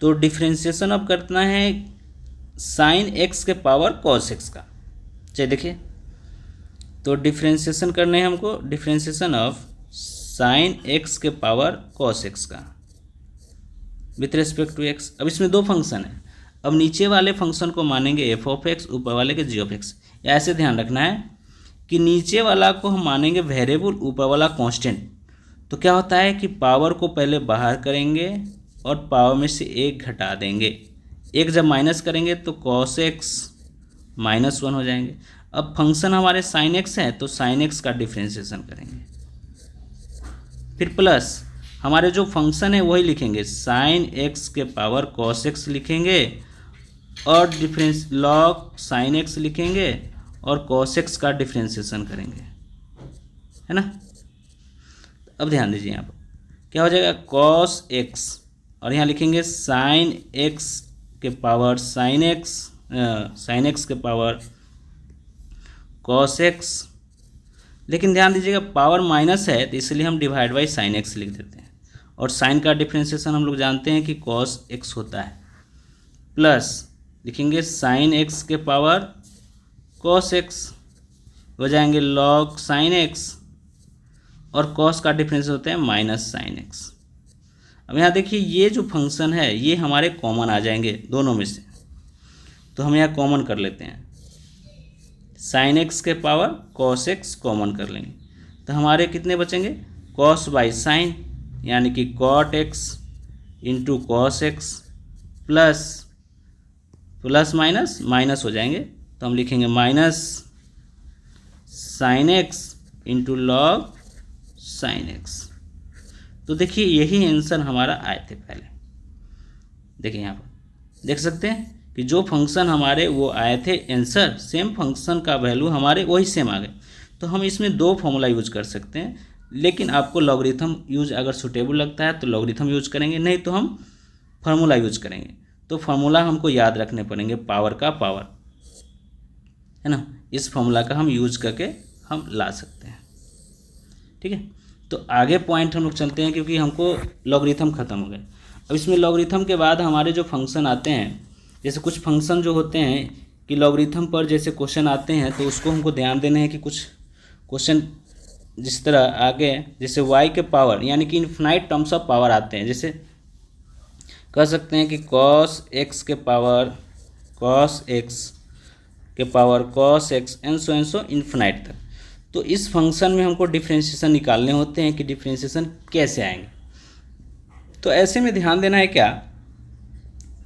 तो डिफ्रेंशिएशन अब करना है साइन एक्स के पावर कॉस एक्स का। चलिए देखिए, तो डिफ्रेंशिएशन करने हैं हमको, डिफ्रेंशिएशन ऑफ साइन एक्स के पावर कॉस एक्स का विथ रिस्पेक्ट टू एक्स। अब इसमें दो फंक्शन है, अब नीचे वाले फंक्शन को मानेंगे एफ ऑफ एक्स, ऊपर वाले के जी ऑफ एक्स। या ऐसे ध्यान रखना है कि नीचे वाला को हम मानेंगे वेरिएबल, ऊपर वाला कांस्टेंट। तो क्या होता है कि पावर को पहले बाहर करेंगे और पावर में से एक घटा देंगे, एक जब माइनस करेंगे तो कॉस एक्स माइनस वन हो जाएंगे। अब फंक्शन हमारे साइन एक्स है, तो साइन एक्स का डिफ्रेंशिएशन करेंगे, फिर प्लस हमारे जो फंक्शन है वही लिखेंगे, साइन एक्स के पावर कॉस एक्स लिखेंगे, और डिफरेंस लॉग साइन एक्स लिखेंगे, और कॉस एक्स का डिफ्रेंशिएशन करेंगे, है ना। अब ध्यान दीजिए, यहाँ पर क्या हो जाएगा कॉस एक्स, और यहाँ लिखेंगे साइन एक्स के पावर साइन एक्स के पावर कॉस एक्स। लेकिन ध्यान दीजिएगा पावर माइनस है, तो इसलिए हम डिवाइड बाई साइन एक्स लिख देते हैं, और साइन का डिफ्रेंशिएशन हम लोग जानते हैं कि कॉस एक्स होता है, प्लस लिखेंगे साइन एक्स के पावर कॉस एक्स हो जाएंगे लॉग साइन एक्स, और कॉस का डिफरेंस होता है माइनस साइन एक्स। अब यहाँ देखिए ये जो फंक्शन है ये हमारे कॉमन आ जाएंगे दोनों में से, तो हम यहाँ कॉमन कर लेते हैं, साइन एक्स के पावर कॉस एक्स कॉमन कर लेंगे, तो हमारे कितने बचेंगे कॉस बाई साइन, यानी कि cot x into cos x, plus plus minus minus हो जाएंगे, तो हम लिखेंगे minus sine x into log sine x. तो देखिए यही आंसर हमारा आए थे पहले। देखिए यहाँ पर देख सकते हैं कि जो फंक्शन हमारे वो आए थे आंसर, सेम फंक्शन का वैल्यू हमारे वही सेम आ गए। तो हम इसमें दो फॉर्मूला यूज कर सकते हैं, लेकिन आपको लॉगरिथम यूज अगर सूटेबल लगता है तो लॉगरिथम यूज करेंगे, नहीं तो हम फार्मूला यूज करेंगे। तो फार्मूला हमको याद रखने पड़ेंगे, पावर का पावर, है ना। इस फार्मूला का हम यूज करके हम ला सकते हैं, ठीक है। तो आगे पॉइंट हम लोग चलते हैं, क्योंकि हमको लॉगरिथम ख़त्म हो गए। अब इसमें लॉगरिथम के बाद हमारे जो फंक्शन आते हैं, जैसे कुछ फंक्शन जो होते हैं कि लॉगरिथम पर जैसे क्वेश्चन आते हैं, तो उसको हमको ध्यान देना है कि कुछ क्वेश्चन जिस तरह आगे जैसे y के पावर यानी कि इन्फिनाइट टर्म्स ऑफ पावर आते हैं, जैसे कह सकते हैं कि cos x के पावर cos x के पावर cos x एन सो इन्फिनाइट तक। तो इस फंक्शन में हमको डिफ्रेंशिएशन निकालने होते हैं कि डिफ्रेंशिएशन कैसे आएंगे। तो ऐसे में ध्यान देना है क्या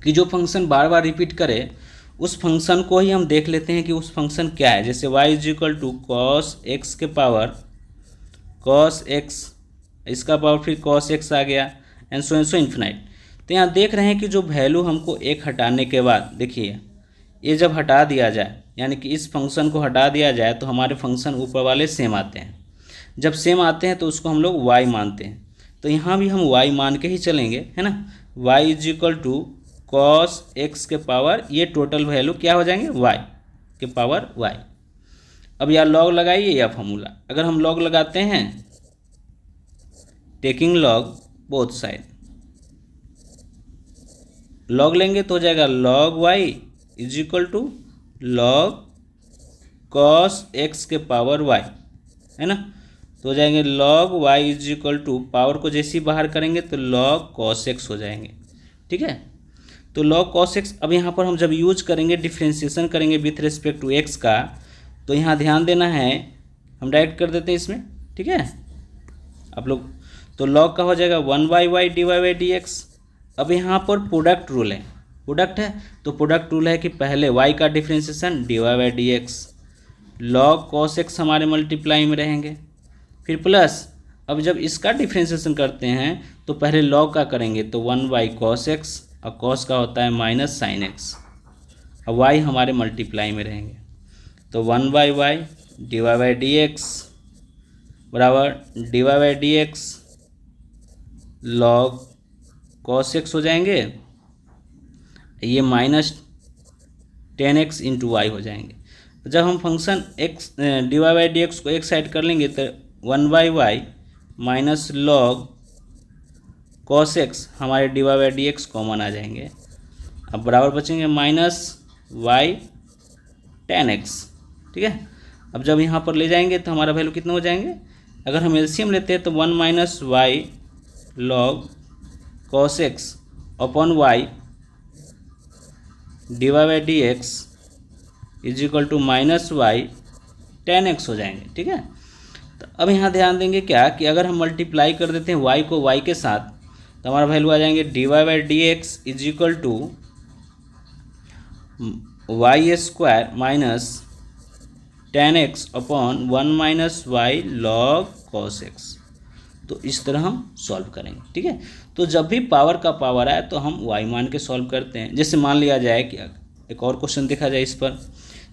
कि जो फंक्शन बार बार रिपीट करे उस फंक्शन को ही हम देख लेते हैं कि उस फंक्शन क्या है। जैसे y is equal to cos x के पावर cos x, इसका पावर फिर cos x आ गया एंड सो इन्फिनाइट। तो यहाँ देख रहे हैं कि जो वैल्यू हमको एक हटाने के बाद, देखिए ये जब हटा दिया जाए यानी कि इस फंक्शन को हटा दिया जाए तो हमारे फंक्शन ऊपर वाले सेम आते हैं। जब सेम आते हैं तो उसको हम लोग y मानते हैं। तो यहाँ भी हम y मान के ही चलेंगे, है ना। y is equal to cos x के पावर, ये टोटल वैल्यू क्या हो जाएंगे y के पावर y। अब या लॉग लगाइए या फॉर्मूला। अगर हम लॉग लगाते हैं, taking log both side, log लेंगे तो हो जाएगा log y is equal to log cos x के पावर y, है ना। तो हो जाएंगे log y is equal to, power को जैसे ही बाहर करेंगे तो लॉग कॉस एक्स हो जाएंगे, ठीक है। तो लॉग कॉस एक्स, अब यहाँ पर हम जब यूज करेंगे डिफ्रेंशिएशन करेंगे विथ रिस्पेक्ट टू एक्स का, तो यहाँ ध्यान देना है, हम डायरेक्ट कर देते हैं इसमें, ठीक है आप लोग। तो लॉग का हो जाएगा 1/y divide by d x. अब यहाँ पर प्रोडक्ट रूल है, प्रोडक्ट है तो प्रोडक्ट रूल है कि पहले y का differentiation divide by d x, log cos x हमारे मल्टीप्लाई में रहेंगे, फिर प्लस अब जब इसका डिफ्रेंशिएशन करते हैं तो पहले लॉग का करेंगे तो 1/cos x और cos का होता है माइनस साइन एक्स, अब y हमारे मल्टीप्लाई में रहेंगे। तो 1/y divide by d x बराबर divide by d x log cos x हो जाएंगे, ये माइनस 10x इंटू वाई हो जाएंगे। जब हम function x divide by d x को एक साइड कर लेंगे तो 1/y minus log cos x हमारे divide by d x common आ जाएंगे। अब बराबर बचेंगे माइनस y 10x, ठीक है। अब जब यहाँ पर ले जाएंगे तो हमारा वैल्यू कितने हो जाएंगे, अगर हम एलसीएम लेते हैं तो 1 minus y log cos x upon y divide by d x is equal to minus y 10x हो जाएंगे, ठीक है। तो अब यहाँ ध्यान देंगे क्या कि अगर हम मल्टीप्लाई कर देते हैं y को y के साथ तो हमारा वैल्यू आ जाएंगे divide by d x is equal to y square minus 10x upon 1 minus y log cos x। तो इस तरह हम सॉल्व करेंगे, ठीक है। तो जब भी पावर का पावर आए तो हम y मान के सॉल्व करते हैं। जैसे मान लिया जाए कि एक और क्वेश्चन देखा जाए इस पर,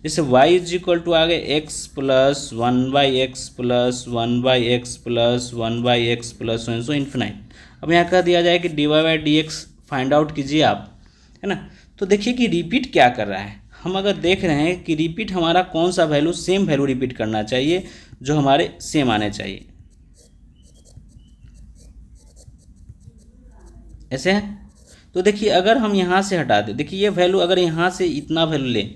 जैसे y इज इक्वल टू आ गए x plus 1/x plus 1/x plus 1/x plus so infinite. अब यहाँ कह दिया जाए कि divide by d x find out कीजिए आप, है ना। तो देखिए कि रिपीट क्या कर रहा है। हम अगर देख रहे हैं कि रिपीट हमारा कौन सा वैल्यू, सेम वैल्यू रिपीट करना चाहिए जो हमारे सेम आने चाहिए, ऐसे है। तो देखिए अगर हम यहाँ से हटा दें, देखिए ये वैल्यू अगर यहाँ से इतना वैल्यू लें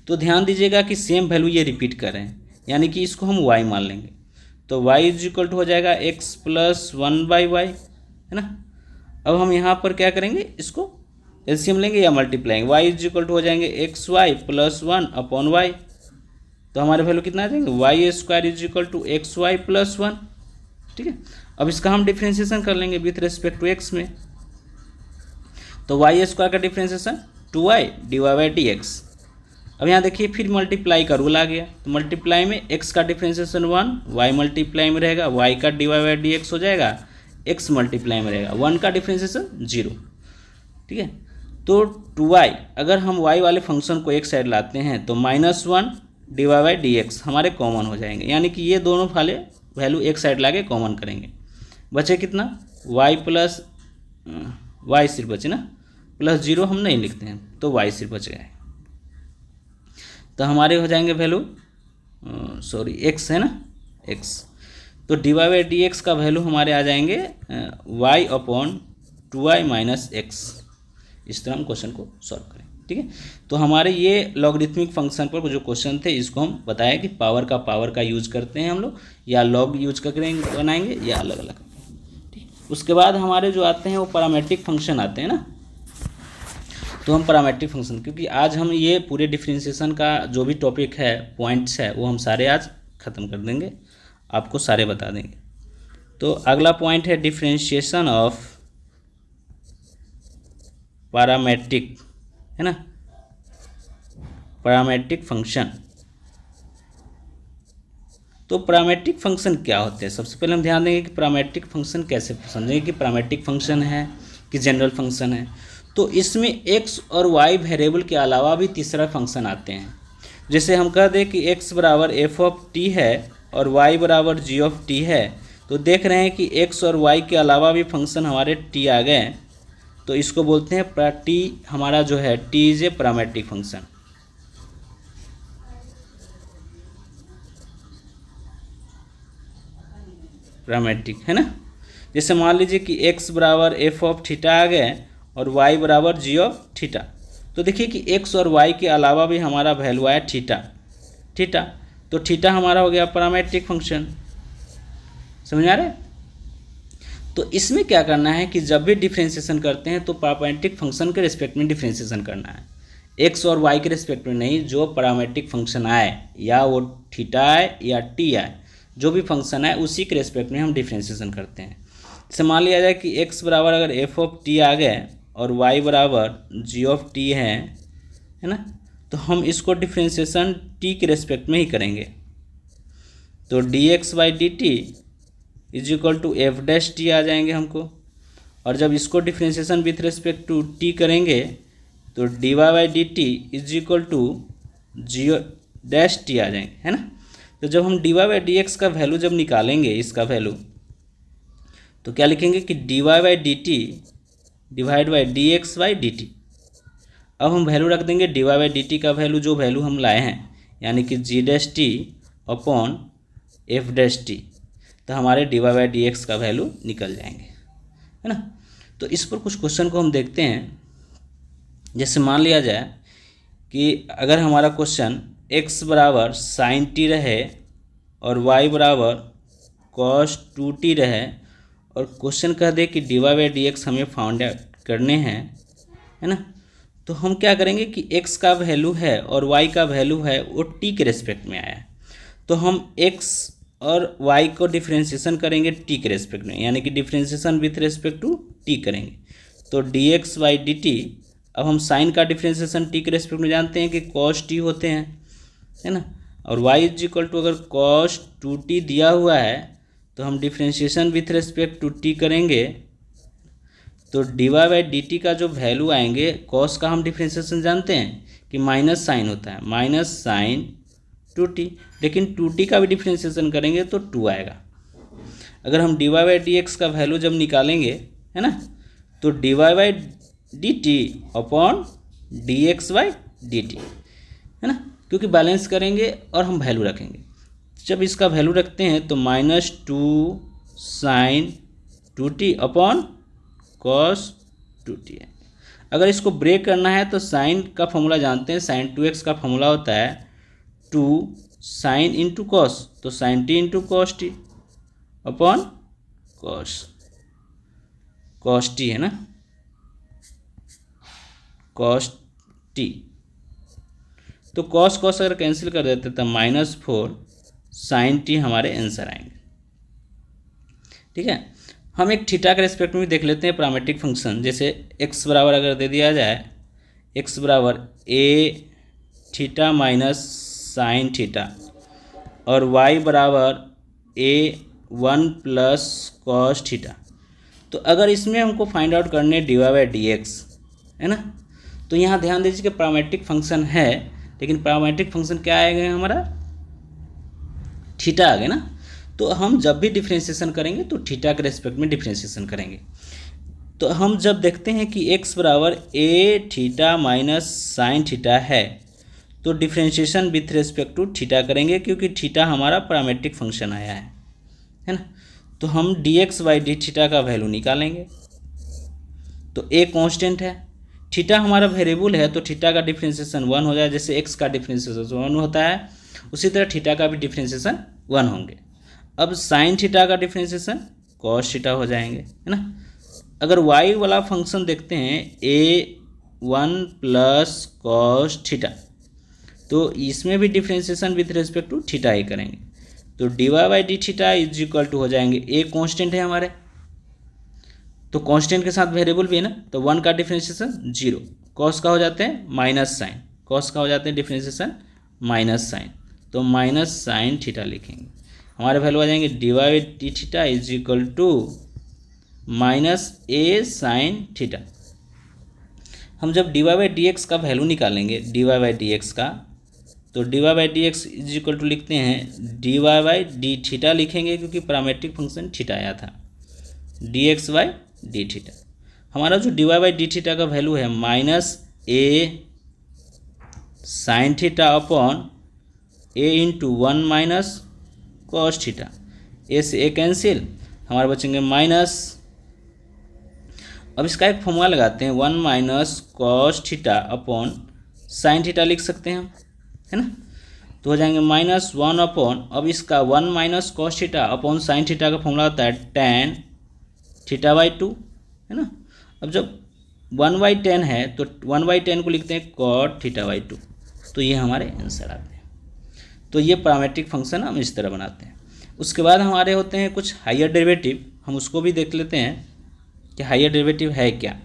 तो ध्यान दीजिएगा कि सेम वैल्यू ये रिपीट कर रहे हैं, यानी कि इसको हम y मान लेंगे। तो y इज इक्वल टू हो जाएगा x प्लस 1/y, है ना। अब हम यहाँ पर क्या करेंगे, इसको एलसीएम लेंगे या multiply, y is equal to हो जाएंगे xy प्लस 1 अपॉन y। तो हमारे वैल्यू कितना आ जाएंगे, y square is equal to xy plus 1, ठीक है। अब इसका हम डिफ्रेंशिएशन कर लेंगे विथ रिस्पेक्ट टू x में। तो वाई स्क्वायर का differentiation 2y divide by d x, अब यहाँ देखिए फिर मल्टीप्लाई का रूल आ गया, तो मल्टीप्लाई में x का डिफ्रेंशिएशन 1, y मल्टीप्लाई में रहेगा, y का dy बाई डी एक्स हो जाएगा, x मल्टीप्लाई में रहेगा, 1 का डिफ्रेंशिएशन 0। ठीक है, तो 2y अगर हम y वाले फंक्शन को एक साइड लाते हैं तो -1 dy बाई डी एक्स हमारे कॉमन हो जाएंगे, यानी कि ये दोनों वाले वैल्यू एक साइड ला के कॉमन करेंगे, बचे कितना y प्लस y सिर्फ बचे ना, प्लस 0 हम नहीं लिखते हैं तो y सिर्फ बच गए, तो हमारे हो जाएंगे वैल्यू x है ना x, तो dy बाई डी एक्स का वैल्यू हमारे आ जाएंगे y upon 2y minus x। इस तरह हम क्वेश्चन को सॉल्व करें। ठीक है, तो हमारे ये लॉगरिथमिक फंक्शन पर जो क्वेश्चन थे इसको हम बताया कि पावर का यूज करते हैं हम लोग, या लॉग यूज करके बनाएंगे या अलग अलग। ठीक, उसके बाद हमारे जो आते हैं वो पैरामेट्रिक फंक्शन आते हैं ना, तो हम पैरामेट्रिक फंक्शन, क्योंकि आज हम ये पूरे डिफरेंशिएशन का जो भी टॉपिक है, पॉइंट्स है, वो हम सारे आज ख़त्म कर देंगे, आपको सारे बता देंगे। तो अगला पॉइंट है डिफरेंशिएशन ऑफ पैरामेट्रिक, है ना, पैरामेट्रिक फंक्शन। तो पैरामेट्रिक फंक्शन क्या होते हैं, सबसे पहले हम ध्यान देंगे कि पैरामेट्रिक फंक्शन कैसे समझेंगे, कि पैरामेट्रिक फंक्शन है कि जनरल फंक्शन है। तो इसमें x और y वेरिएबल के अलावा भी तीसरा फंक्शन आते हैं। जैसे हम कह दें कि x बराबर f ऑफ t है और y बराबर g ऑफ t है, तो देख रहे हैं कि x और y के अलावा भी फंक्शन हमारे t आ गए, तो इसको बोलते हैं t हमारा जो है t is a parametric function. Parametric है ना, जैसे मान लीजिए कि x बराबर f ऑफ थीटा आ गए और y बराबर g ऑफ थीटा, तो देखिए कि x और y के अलावा भी हमारा वैल्यू आया थीटा, तो थीटा हमारा हो गया पैरामेट्रिक फंक्शन। समझ आ रहा है? तो इसमें क्या करना है कि जब भी डिफरेंशिएशन करते हैं तो पैरामेट्रिक फंक्शन के रिस्पेक्ट में डिफरेंशिएशन करना है, x और y के रिस्पेक्ट में नहीं। जो पैरामेट्रिक फंक्शन आए, या वो थीटा आए या t आए, जो भी फंक्शन आए उसी के रिस्पेक्ट में हम डिफरेंशिएशन करते हैं। जैसे मान लिया जाए कि x बराबर अगर f ऑफ t आ गए और y बराबर g ऑफ t है ना, तो हम इसको डिफरेंशिएशन t के रेस्पेक्ट में ही करेंगे। तो dx by d t is equal to f dash t आ जाएंगे हमको, और जब इसको differentiation with respect to t करेंगे तो dy by d t is equal to g dash t आ जाएंगे, है ना। तो जब हम dy बाई डी एक्स का वैल्यू जब निकालेंगे, इसका वैल्यू, तो क्या लिखेंगे कि dy by d t divide by d x by d t. अब हम वैल्यू रख देंगे dy बाई डी टी का वैल्यू, जो वैल्यू हम लाए हैं, यानी कि g dash t upon f dash t, तो हमारे dy बाई डी एक्स का वैल्यू निकल जाएंगे, है ना। तो इस पर कुछ क्वेश्चन को हम देखते हैं। जैसे मान लिया जाए कि अगर हमारा क्वेश्चन x बराबर साइन टी रहे और y बराबर कॉस 2t रहे, और क्वेश्चन कह दे कि dy बाई डी एक्स हमें फाउंड करने हैं, है ना। तो हम क्या करेंगे कि x का वैल्यू है और y का वैल्यू है वो t के रेस्पेक्ट में आया है, तो हम x और y को डिफरेंशिएशन करेंगे t के रेस्पेक्ट में, यानी कि differentiation with respect to t करेंगे। तो dx बाई डी टी, अब हम साइन का डिफरेंशिएशन t के रेस्पेक्ट में जानते हैं कि cos t होते हैं, है ना। और y इज इक्वल टू अगर cos 2t दिया हुआ है तो हम differentiation with respect to t करेंगे, तो dy बाई डी टी का जो वैल्यू आएंगे, cos का हम डिफरेंशिएशन जानते हैं कि माइनस साइन होता है, माइनस साइन 2t, लेकिन 2t का भी डिफरेंशिएशन करेंगे तो 2 आएगा। अगर हम dy बाई डी एक्स का वैल्यू जब निकालेंगे, है ना, तो dy by d T upon D x by d T, है ना, क्योंकि बैलेंस करेंगे और हम वैल्यू रखेंगे। जब इसका वैल्यू रखते हैं तो minus 2 sign 2t upon cos 2t है। अगर इसको ब्रेक करना है तो साइन का फॉर्मूला जानते हैं, साइन 2x का फॉर्मूला होता है 2 साइन इंटू कॉस, तो sine t into cos t upon cos t, है ना, कॉस टी। तो कॉस अगर कैंसिल कर देते तो -4 साइन टी हमारे आंसर आएंगे। ठीक है, हम एक थीटा के रेस्पेक्ट में भी देख लेते हैं पैरामेट्रिक फंक्शन। जैसे x बराबर अगर दे दिया जाए, x बराबर a theta minus sine theta और y बराबर a1 प्लस कॉस थीटा। तो अगर इसमें हमको फाइंड आउट करने dy/dx है ना, तो यहाँ ध्यान दीजिए कि पैरामेट्रिक फंक्शन है, लेकिन पैरामेट्रिक फंक्शन क्या आएगा हमारा, थीटा आ गया ना। तो हम जब भी डिफ्रेंशिएशन करेंगे तो थीटा के रेस्पेक्ट में डिफ्रेंशिएशन करेंगे। तो हम जब देखते हैं कि x बराबर a theta minus sine theta है तो differentiation with respect to theta करेंगे, क्योंकि थीटा हमारा पैरामेट्रिक फंक्शन आया है ना। तो हम dx/d थीटा का वैल्यू निकालेंगे। तो a कांस्टेंट है, थीटा हमारा वेरिएबल है, तो थीटा का डिफ्रेंशिएशन 1 हो जाए। जैसे x का डिफ्रेंशिएशन 1 होता है उसी तरह थीटा का भी डिफ्रेंशिएशन 1 होंगे। अब साइन थीटा का डिफ्रेंशिएशन कॉस थीटा हो जाएंगे, है ना। अगर y वाला फंक्शन देखते हैं a1 प्लस कॉस थीटा, तो इसमें भी differentiation with respect to theta ही करेंगे। तो dy/d theta is equal to हो जाएंगे, a कांस्टेंट है हमारे, तो कांस्टेंट के साथ वेरिएबल भी है ना, तो 1 का डिफ्रेंशिएशन 0, कॉस का हो जाते हैं माइनस साइन, कॉस का हो जाते हैं डिफ्रेंशिएशन माइनस साइन, तो माइनस साइन थीटा लिखेंगे। हमारे वैल्यू आ जाएंगे dy/d theta is equal to minus a sine theta. हम जब dy/dx का वैल्यू निकालेंगे dy/dx का, तो dy/dx इज इक्वल टू लिखते हैं dy/d थीटा लिखेंगे, क्योंकि पैरामेट्रिक फंक्शन थीटा आया था, dx/d थीटा। हमारा जो dy/d थीटा का वैल्यू है minus a sine theta upon a into 1 minus cos theta, a से a कैंसिल, हमारे बचेंगे माइनस। अब इसका एक फॉर्मूला लगाते हैं, 1 minus cos theta upon sine theta लिख सकते हैं हम, है ना। तो हो जाएंगे माइनस 1 अपॉन, अब इसका 1 minus cos theta upon sine theta का फॉर्मूला होता है tan थीटा/2, है ना। अब जब 1/10 है तो 1/10 को लिखते हैं cot थीटा/2, तो ये हमारे आंसर आते हैं। तो ये पैरामेट्रिक फंक्शन हम इस तरह बनाते हैं। उसके बाद हमारे होते हैं कुछ हायर डेरिवेटिव, हम उसको भी देख लेते हैं कि हायर डेरिवेटिव है क्या।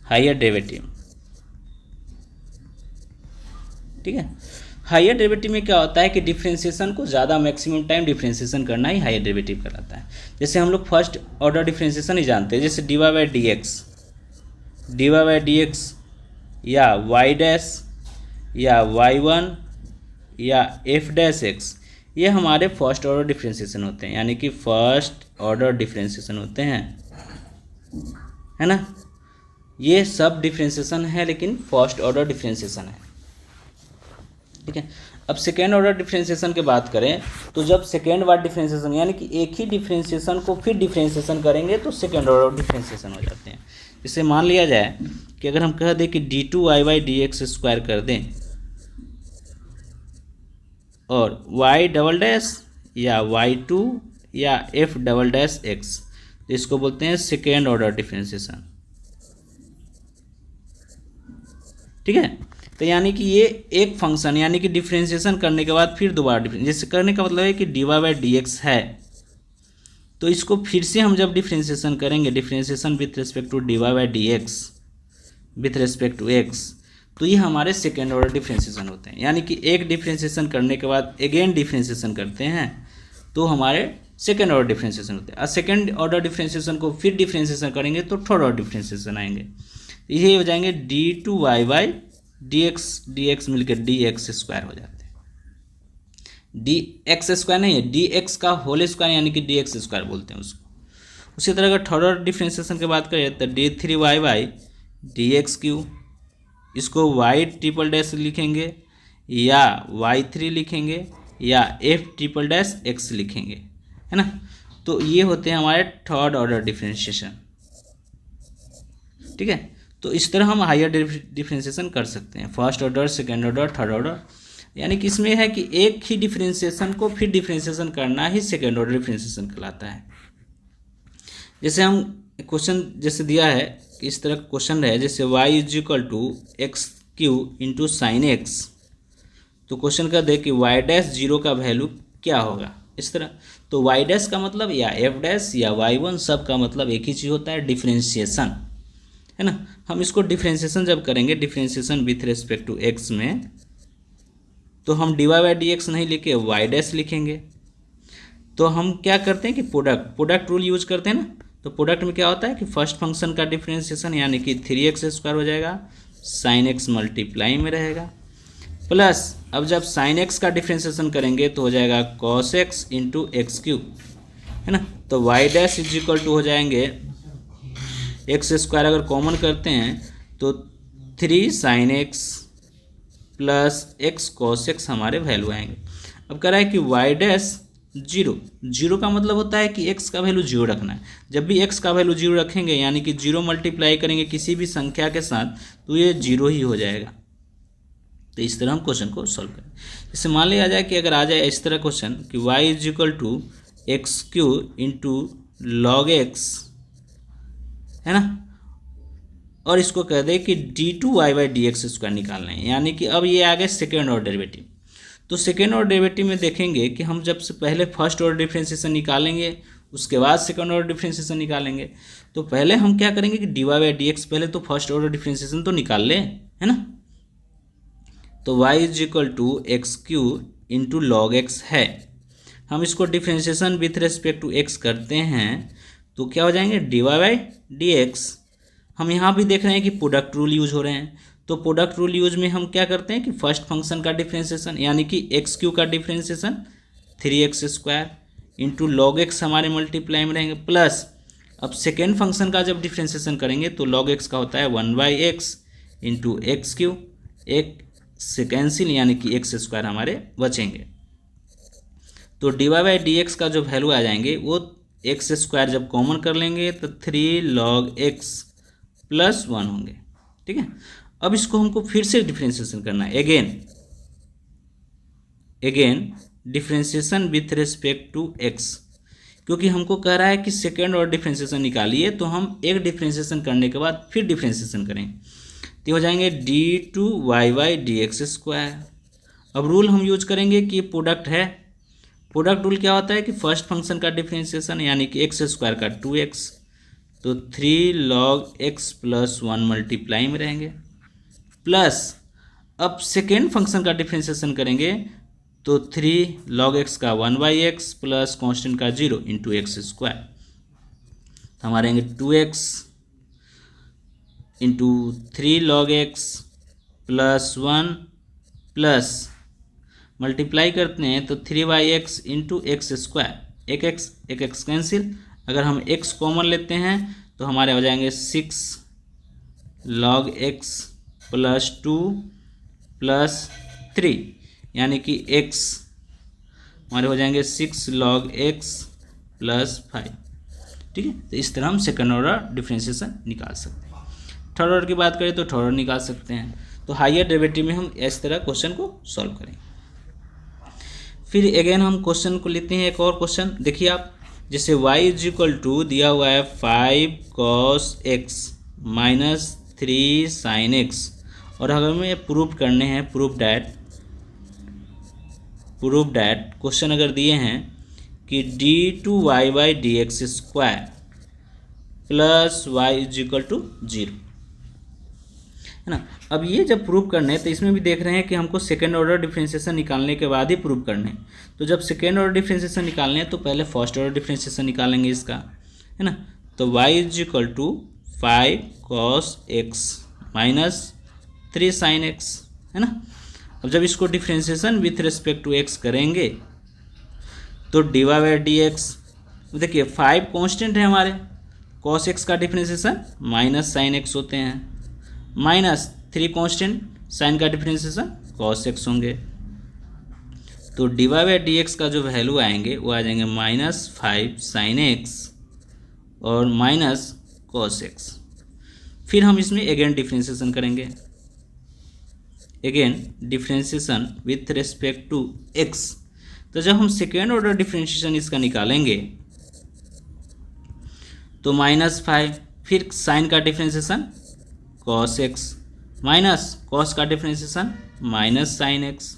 हायर डेरिवेटिव, ठीक है। हायर डेरिवेटिव में क्या होता है कि डिफ्रेंशिएशन को ज़्यादा मैक्सिमम टाइम डिफ्रेंशिएशन करना ही हायर डेरिवेटिव कहलाता है। जैसे हम लोग फर्स्ट ऑर्डर डिफ्रेंशिएशन ही जानते हैं, जैसे dy/dx या y डैश या y1 या f'(x), ये हमारे फर्स्ट ऑर्डर डिफ्रेंशिएशन होते हैं, यानी कि फर्स्ट ऑर्डर डिफ्रेंशिएशन होते हैं, है ना। ये सब डिफ्रेंशिएशन है, लेकिन फर्स्ट ऑर्डर डिफ्रेंशिएशन है, ठीक है। अब सेकेंड ऑर्डर डिफ्रेंशिएशन की बात करें, तो जब सेकेंड बार डिफ्रेंशिएशन यानी कि एक ही डिफ्रेंशिएशन को फिर डिफ्रेंशिएशन करेंगे तो सेकेंड ऑर्डर डिफ्रेंशिएशन हो जाते हैं। इसे मान लिया जाए कि अगर हम कह दें कि d2y/dx² कर दें और y" या y2 या f"x, तो इसको बोलते हैं सेकेंड ऑर्डर डिफ्रेंशिएशन, ठीक है। तो यानी कि ये एक फंक्शन, यानी कि डिफ्रेंशिएशन करने के बाद फिर दोबारा जैसे करने का मतलब है कि dy/dx है, तो इसको फिर से हम जब डिफ्रेंशिएशन करेंगे, differentiation with respect to dy/dx with respect to x, तो ये हमारे सेकेंड ऑर्डर डिफ्रेंशिएशन होते हैं। यानी कि एक डिफ्रेंशिएशन करने के बाद अगेन डिफ्रेंशिएशन करते हैं तो हमारे सेकेंड ऑर्डर डिफ्रेंशिएशन होते हैं। और सेकेंड ऑर्डर डिफ्रेंशिएशन को फिर डिफ्रेंशिएशन करेंगे तो थर्ड ऑर्डर डिफ्रेंशिएशन आएंगे, ये हो जाएंगे d2y/dx मिलकर dx² हो जाते हैं। dx² नहीं है, dx का होल स्क्वायर यानी कि dx² बोलते हैं उसको। उसी तरह अगर थर्ड ऑर्डर डिफ्रेंशिएशन की बात करें तो d3y/dx3, इसको y" लिखेंगे या y3 लिखेंगे या f"x लिखेंगे, है ना। तो ये होते हैं हमारे थर्ड ऑर्डर डिफ्रेंशिएशन, ठीक है। तो इस तरह हम हायर डिफ्रेंशिएशन कर सकते हैं, first order, second order, third order. यानी कि इसमें है कि एक ही डिफ्रेंशिएशन को फिर डिफ्रेंशिएशन करना ही सेकेंड ऑर्डर डिफ्रेंशिएशन कहलाता है। जैसे हम क्वेश्चन जैसे दिया है, इस तरह क्वेश्चन है, जैसे y=x³ इंटू साइन x, तो क्वेश्चन कर दे कि y' का वैल्यू क्या होगा, इस तरह। तो y' का मतलब या f' या y1 सब का मतलब एक ही चीज़ होता है, डिफ्रेंशिएशन, है ना। हम इसको डिफ्रेंशिएशन जब करेंगे, differentiation with respect to x में, तो हम dy बाई डी एक्स नहीं लिखे वाई डैश लिखेंगे। तो हम क्या करते हैं कि प्रोडक्ट रूल यूज करते हैं ना। तो प्रोडक्ट में क्या होता है कि फर्स्ट फंक्शन का डिफ्रेंशिएशन यानी कि 3x² हो जाएगा, साइन एक्स मल्टीप्लाई में रहेगा, प्लस अब जब साइन एक्स का डिफ्रेंशिएशन करेंगे तो हो जाएगा cos x into x cube, है ना। तो y dash is equal to हो जाएंगे x² अगर कॉमन करते हैं तो 3 sine x plus x cos x हमारे वैल्यू आएंगे। अब कह रहा है कि वाई डैश जीरो का मतलब होता है कि x का वैल्यू 0 रखना है। जब भी x का वैल्यू 0 रखेंगे यानी कि 0 मल्टीप्लाई करेंगे किसी भी संख्या के साथ तो ये 0 ही हो जाएगा। तो इस तरह हम क्वेश्चन को सॉल्व करें। इससे मान लिया जाए कि अगर आ जाए इस तरह क्वेश्चन कि y is equal to x cube into log x, है ना, और इसको कह दे कि d2y by d x square निकालना है, यानी कि अब ये आ गए सेकेंड ऑर्डर डेरिवेटिव। तो सेकेंड ऑर्डर डेरिवेटिव में देखेंगे कि हम जब से पहले फर्स्ट ऑर्डर डिफरेंशिएशन निकालेंगे उसके बाद सेकेंड ऑर्डर डिफरेंशिएशन निकालेंगे। तो पहले हम क्या करेंगे कि dy बाई डी एक्स, पहले तो फर्स्ट ऑर्डर डिफरेंशिएशन तो निकाल लें, है ना। तो y is equal to x cube into log x है। हम इसको differentiation with respect to x करते हैं तो क्या हो जाएंगे dy बाई डी एक्स। हम यहाँ भी देख रहे हैं कि प्रोडक्ट रूल यूज हो रहे हैं। तो प्रोडक्ट रूल यूज में हम क्या करते हैं कि फर्स्ट फंक्शन का डिफरेंशिएशन यानी कि एक्स क्यू का differentiation 3x² into log x हमारे मल्टीप्लाई में रहेंगे, प्लस अब सेकेंड फंक्शन का जब डिफरेंशिएशन करेंगे तो log x का होता है 1/x इंटू एक्स क्यू, एक से कैंसिल यानी कि x² हमारे बचेंगे। तो dy बाई डी एक्स का जो वैल्यू आ जाएंगे वो x² जब कॉमन कर लेंगे तो 3 log x प्लस 1 होंगे, ठीक है। अब इसको हमको फिर से डिफरेंशिएशन करना है, again differentiation with respect to x, क्योंकि हमको कह रहा है कि सेकेंड और डिफरेंशिएशन निकालिए। तो हम एक डिफरेंशिएशन करने के बाद फिर डिफरेंशिएशन करेंगे तो हो जाएंगे d2y by d x square. अब रूल हम यूज करेंगे कि प्रोडक्ट है। प्रोडक्ट रूल क्या होता है कि फर्स्ट फंक्शन का डिफरेंशिएशन यानी कि x² का 2x, तो 3 log x प्लस 1 मल्टीप्लाई में रहेंगे, प्लस अब सेकेंड फंक्शन का डिफरेंशिएशन करेंगे तो 3 log x का 1/x प्लस कॉन्स्टेंट का 0 इंटू x²। तो हमारे आएंगे 2x into 3 log x plus 1 plus multiply करते हैं तो 3/x इंटू x², एक x कैंसिल, अगर हम x कॉमन लेते हैं तो हमारे हो जाएंगे 6 log x प्लस 2 प्लस 3 यानी कि x हमारे हो जाएंगे 6 log x प्लस 5, ठीक है। तो इस तरह हम सेकंड ऑर्डर डिफरेंशिएशन निकाल सकते हैं। थर्ड ऑर्डर की बात करें तो थर्ड ऑर्डर निकाल सकते हैं। तो हायर डेरिवेटिव में हम इस तरह क्वेश्चन को सॉल्व करेंगे। फिर अगेन हम क्वेश्चन को लेते हैं, एक और क्वेश्चन देखिए आप, जैसे y इज इक्वल टू दिया हुआ है 5 cos x minus 3 sin x, और अगर हमें प्रूव करने हैं प्रूव डैट क्वेश्चन अगर दिए हैं कि d2y by d x square plus y is equal to 0, है ना। अब ये जब प्रूव करने हैं तो इसमें भी देख रहे हैं कि हमको सेकेंड ऑर्डर डिफरेंशिएशन निकालने के बाद ही प्रूव करने हैं। तो जब सेकेंड ऑर्डर डिफरेंशिएशन निकालने हैं तो पहले फर्स्ट ऑर्डर डिफरेंशिएशन निकालेंगे इसका, है ना। तो y is equal to 5 cos x minus 3 sin x, है ना। अब जब इसको differentiation with respect to x करेंगे तो dy बाई डी एक्स, देखिए 5 कॉन्स्टेंट है हमारे, cos x का डिफरेंशिएशन माइनस sin x होते हैं, माइनस 3 कॉन्स्टेंट साइन का डिफरेंशिएशन cos x होंगे। तो dy बाई डी एक्स का जो वैल्यू आएंगे वो आ जाएंगे -5 sin x और माइनस cos x। फिर हम इसमें अगेन डिफरेंशिएशन करेंगे, again differentiation with respect to x। तो जब हम सेकेंड ऑर्डर डिफरेंशिएशन इसका निकालेंगे तो -5, फिर साइन का differentiation cos x minus cos का differentiation minus sin x,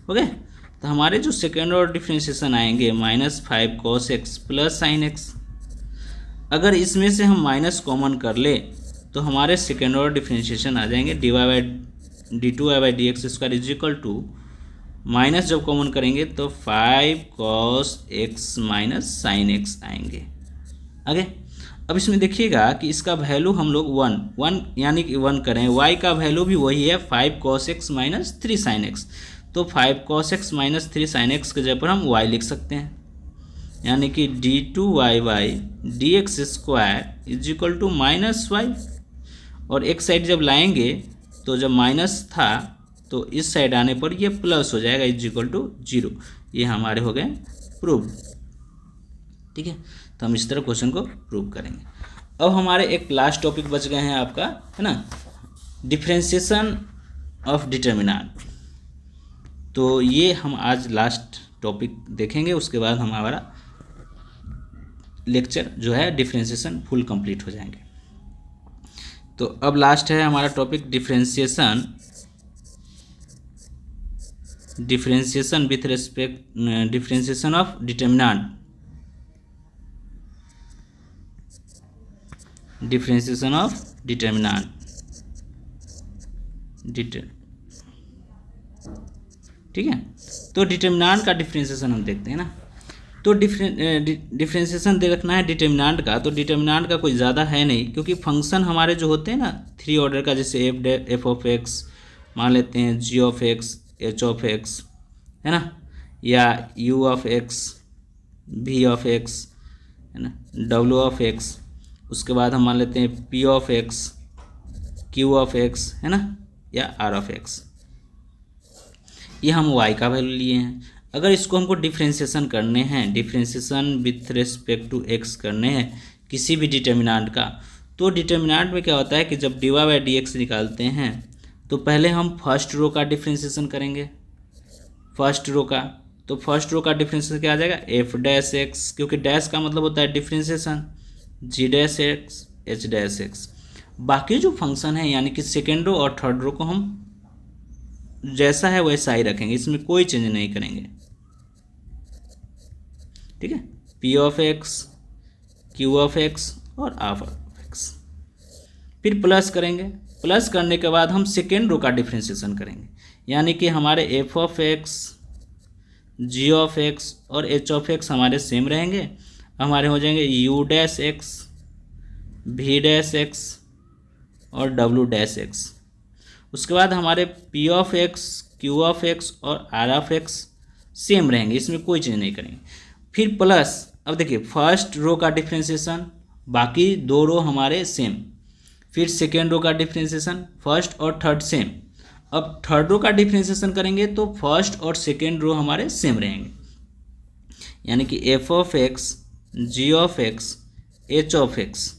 okay. तो हमारे जो सेकेंड ऑर्डर डिफरेंशिएशन आएंगे -5 cos x plus sin x। अगर इसमें से हम माइनस कॉमन कर ले तो हमारे सेकेंड ऑर्डर डिफरेंशिएशन आ जाएंगे dy by d2y by d x square is equal to minus जब कॉमन करेंगे तो 5 cos x minus sine x आएंगे। आगे अब इसमें देखिएगा कि इसका वैल्यू हम लोग 1 यानी कि 1 करें, y का वैल्यू भी वही है 5 cos x minus 3 sin x, तो 5 cos x minus 3 sin x के जगह पर हम y लिख सकते हैं, यानी कि d2y by d x square is equal to minus y. और एक साइड जब लाएंगे तो जब माइनस था तो इस साइड आने पर ये प्लस हो जाएगा इज इक्वल टू 0। ये हमारे हो गए प्रूव। ठीक है, तो हम इस तरह क्वेश्चन को प्रूव करेंगे। अब हमारे एक लास्ट टॉपिक बच गए हैं आपका, है ना, डिफरेंशिएशन ऑफ डिटर्मिनेंट। तो ये हम आज लास्ट टॉपिक देखेंगे, उसके बाद हमारा लेक्चर जो है डिफरेंशिएशन फुल कंप्लीट हो जाएंगे। तो अब लास्ट है हमारा topic differentiation with respect differentiation of determinant, differentiation of determinant. ठीक है, तो डिटर्मिनेंट का डिफरेंशिएशन हम देखते हैं ना। तो डिफरेंशिएशन दे रखना है डिटर्मिनेंट का, तो डिटर्मिनेंट का कोई ज़्यादा है नहीं, क्योंकि फंक्शन हमारे जो होते हैं ना 3 ऑर्डर का, जैसे एफ ऑफ एक्स मान लेते हैं, g of x, h of x, है ना, या u of x, v of x, है ना, डब्ल्यू ऑफ एक्स, उसके बाद हम मान लेते हैं P of x, q of x, है ना, या आर ऑफ एक्स। ये हम वाई का वैल्यू लिए हैं। अगर इसको हमको डिफरेंशिएशन करने हैं, differentiation with respect to x करने हैं किसी भी डिटर्मिनेंट का, तो डिटर्मिनेंट में क्या होता है कि जब dy बाई डी एक्स निकालते हैं तो पहले हम फर्स्ट रो का डिफरेंशिएशन करेंगे, फर्स्ट रो का। तो फर्स्ट रो का डिफरेंशिएशन क्या आ जाएगा, एफ डैश एक्स, क्योंकि डैश का मतलब होता है differentiation, g dash x, h dash x. बाकी जो फंक्शन है यानी कि सेकेंड रो और थर्ड रो को हम जैसा है वैसा ही रखेंगे, इसमें कोई चेंज नहीं करेंगे। ठीक है, P of x, q of x और आर ऑफ एक्स, फिर प्लस करेंगे। प्लस करने के बाद हम सेकेंड रो का डिफरेंशिएशन करेंगे, यानी कि हमारे f of x, g of x और एच ऑफ एक्स हमारे सेम रहेंगे, हमारे हो जाएंगे u dash x, v dash x और डब्ल्यू डैश एक्स। उसके बाद हमारे p of x, q of x और आर ऑफ एक्स सेम रहेंगे, इसमें कोई चेंज नहीं करेंगे। फिर प्लस, अब देखिए फर्स्ट रो का डिफरेंशिएशन, बाकी 2 रो हमारे सेम, फिर सेकेंड रो का डिफरेंशिएशन, फर्स्ट और थर्ड सेम। अब थर्ड रो का डिफरेंशिएशन करेंगे तो फर्स्ट और सेकेंड रो हमारे सेम रहेंगे, यानी कि f of x, g of x, h of x,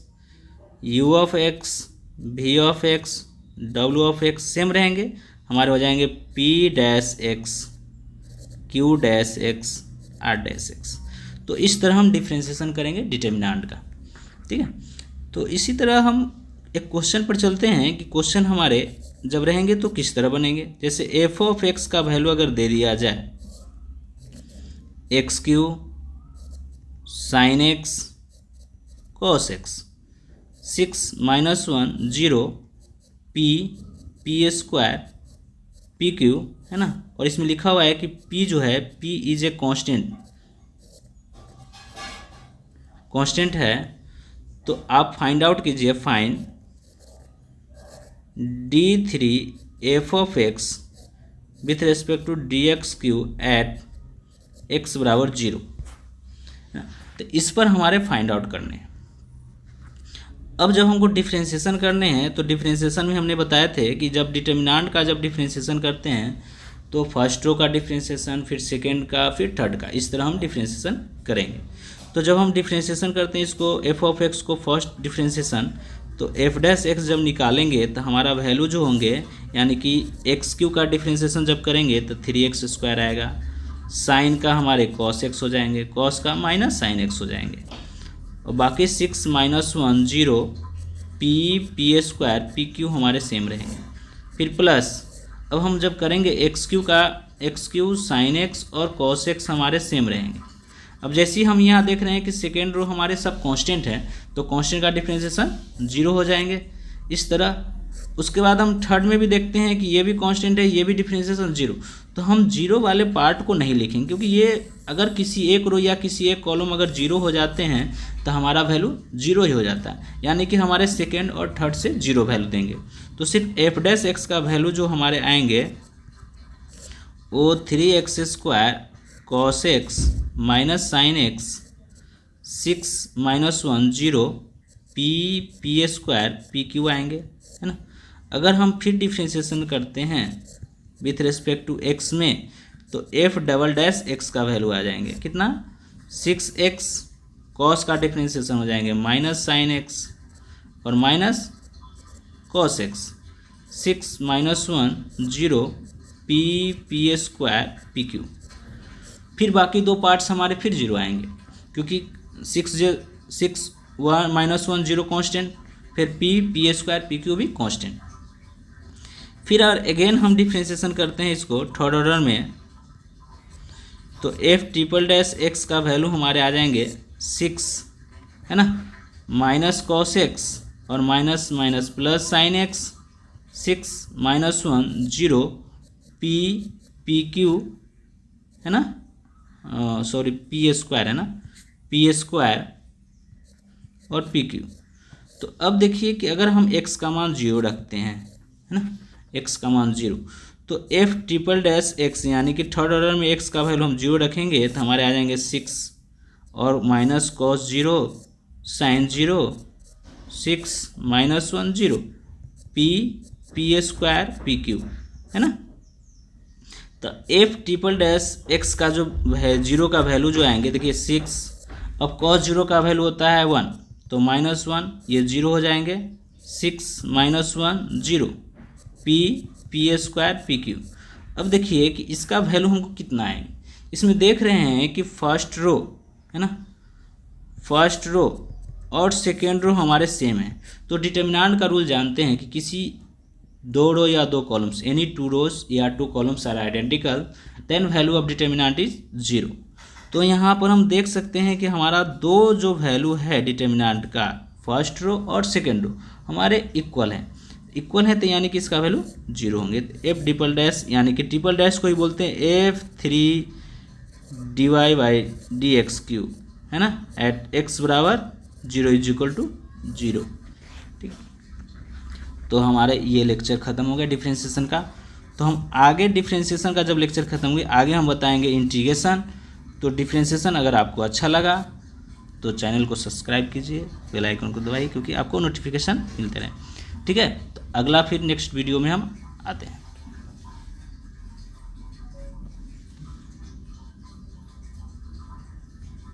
u of x, v of x, डब्ल्यू ऑफ एक्स सेम रहेंगे, हमारे हो जाएंगे p dash x, q dash x, r dash x. तो इस तरह हम डिफरेंशिएशन करेंगे डिटर्मिनेंट का। ठीक है, तो इसी तरह हम एक क्वेश्चन पर चलते हैं कि क्वेश्चन हमारे जब रहेंगे तो किस तरह बनेंगे। जैसे एफ ऑफ एक्स का वैल्यू अगर दे दिया जाए x Q sine x cos x, 6 minus 1 0 P square P Q, है ना, और इसमें लिखा हुआ है कि पी जो है पी इज ए कांस्टेंट है। तो आप फाइंड आउट कीजिए, find d3 f of x with respect to d x cube at x बराबर 0। तो इस पर हमारे फाइंड आउट करने हैं। अब जब हमको डिफरेंशिएशन करने हैं तो डिफरेंशिएशन में हमने बताए थे कि जब डिटर्मिनेंट का जब डिफरेंशिएशन करते हैं तो फर्स्ट रो का डिफरेंशिएशन, फिर सेकेंड का, फिर थर्ड का, इस तरह हम डिफरेंशिएशन करेंगे। तो जब हम डिफरेंशिएशन करते हैं इसको एफ ऑफ एक्स को फर्स्ट डिफरेंशिएशन, तो एफ डैश एक्स जब निकालेंगे तो हमारा वैल्यू जो होंगे, यानी कि एक्स क्यू का डिफरेंशिएशन जब करेंगे तो 3x स्क्वायर आएगा, साइन का हमारे कॉस एक्स हो जाएंगे, कॉस का माइनस साइन एक्स हो जाएंगे, और बाकी 6 minus 1 0 P square P Q हमारे सेम रहेंगे। फिर प्लस, अब हम जब करेंगे एक्स क्यू साइन एक्स और कॉस एक्स हमारे सेम रहेंगे। अब जैसे ही हम यहाँ देख रहे हैं कि सेकेंड रो हमारे सब कांस्टेंट है, तो कांस्टेंट का डिफरेंशिएशन 0 हो जाएंगे, इस तरह। उसके बाद हम थर्ड में भी देखते हैं कि ये भी कांस्टेंट है, ये भी डिफरेंशिएशन जीरो। तो हम जीरो वाले पार्ट को नहीं लिखेंगे, क्योंकि ये अगर किसी एक रो या किसी एक कॉलम अगर जीरो हो जाते हैं तो हमारा वैल्यू जीरो ही हो जाता है, यानी कि हमारे सेकेंड और थर्ड से जीरो वैल्यू देंगे। तो सिर्फ एफ डैश एक्स का वैल्यू जो हमारे आएंगे वो 3x² cos x minus sine x 6 - 1 0 p² pq आएंगे, है ना। अगर हम फिर डिफ्रेंशिएशन करते हैं विथ रिस्पेक्ट टू x में, तो एफ डबल डैश एक्स का वैल्यू आ जाएंगे कितना 6x cos का डिफ्रेंशिएशन हो जाएंगे माइनस साइन एक्स और minus cos x 6 - 1 0 p² pq। फिर बाकी दो पार्ट्स हमारे फिर जीरो आएंगे, क्योंकि 6 - 1 0 कांस्टेंट, फिर p² pq भी कांस्टेंट। फिर अगेन हम डिफ्रेंशिएशन करते हैं इसको थर्ड ऑर्डर में, तो एफ ट्रिपल डैश एक्स का वैल्यू हमारे आ जाएंगे 6, है ना, माइनस cos x और minus minus plus sine x 6 - 1 0 pq, है ना, सॉरी p² है ना, p² और pq। तो अब देखिए कि अगर हम x का मान 0 रखते हैं, है ना, x का मान 0, तो एफ ट्रिपल डैश एक्स यानी कि थर्ड ऑर्डर में x का वैल्यू हम 0 रखेंगे तो हमारे आ जाएंगे 6 और minus cos 0 sign 0 6 - 1 0 p² pq, है ना। तो एफ ट्रिपल डैश एक्स का जो है 0 का वैल्यू जो आएंगे, देखिए 6, अब cos 0 का वैल्यू होता है 1, तो -1 ये 0 हो जाएंगे 6 - 1 0 p² pq। अब देखिए कि इसका वैल्यू हमको कितना आएंगे, इसमें देख रहे हैं कि फर्स्ट रो, है ना, फर्स्ट रो और सेकेंड रो हमारे सेम है। तो डिटर्मिनेंट का रूल जानते हैं कि किसी दो रो या दो कॉलम्स, एनी टू रोज या two columns are identical, then value of determinant is 0। तो यहाँ पर हम देख सकते हैं कि हमारा दो जो वैल्यू है डिटर्मिनेंट का, फर्स्ट रो और सेकेंड रो, हमारे इक्वल है, तो यानी कि इसका वैल्यू 0 होंगे। तो एफ ट्रिपल डैश यानी कि ट्रिपल डैश को ही बोलते हैं f3dy/dx3, है ना, एट x बराबर 0 = 0। ठीक, तो हमारे ये लेक्चर ख़त्म हो गया डिफ्रेंशिएशन का। तो हम आगे डिफ्रेंशिएशन का जब लेक्चर ख़त्म हुई आगे हम बताएंगे इंटीग्रेशन। तो डिफ्रेंशिएशन अगर आपको अच्छा लगा तो चैनल को सब्सक्राइब कीजिए, बेल आइकन को दबाइए, क्योंकि आपको नोटिफिकेशन मिलते रहे। ठीक है, तो अगला फिर नेक्स्ट वीडियो में हम आते हैं।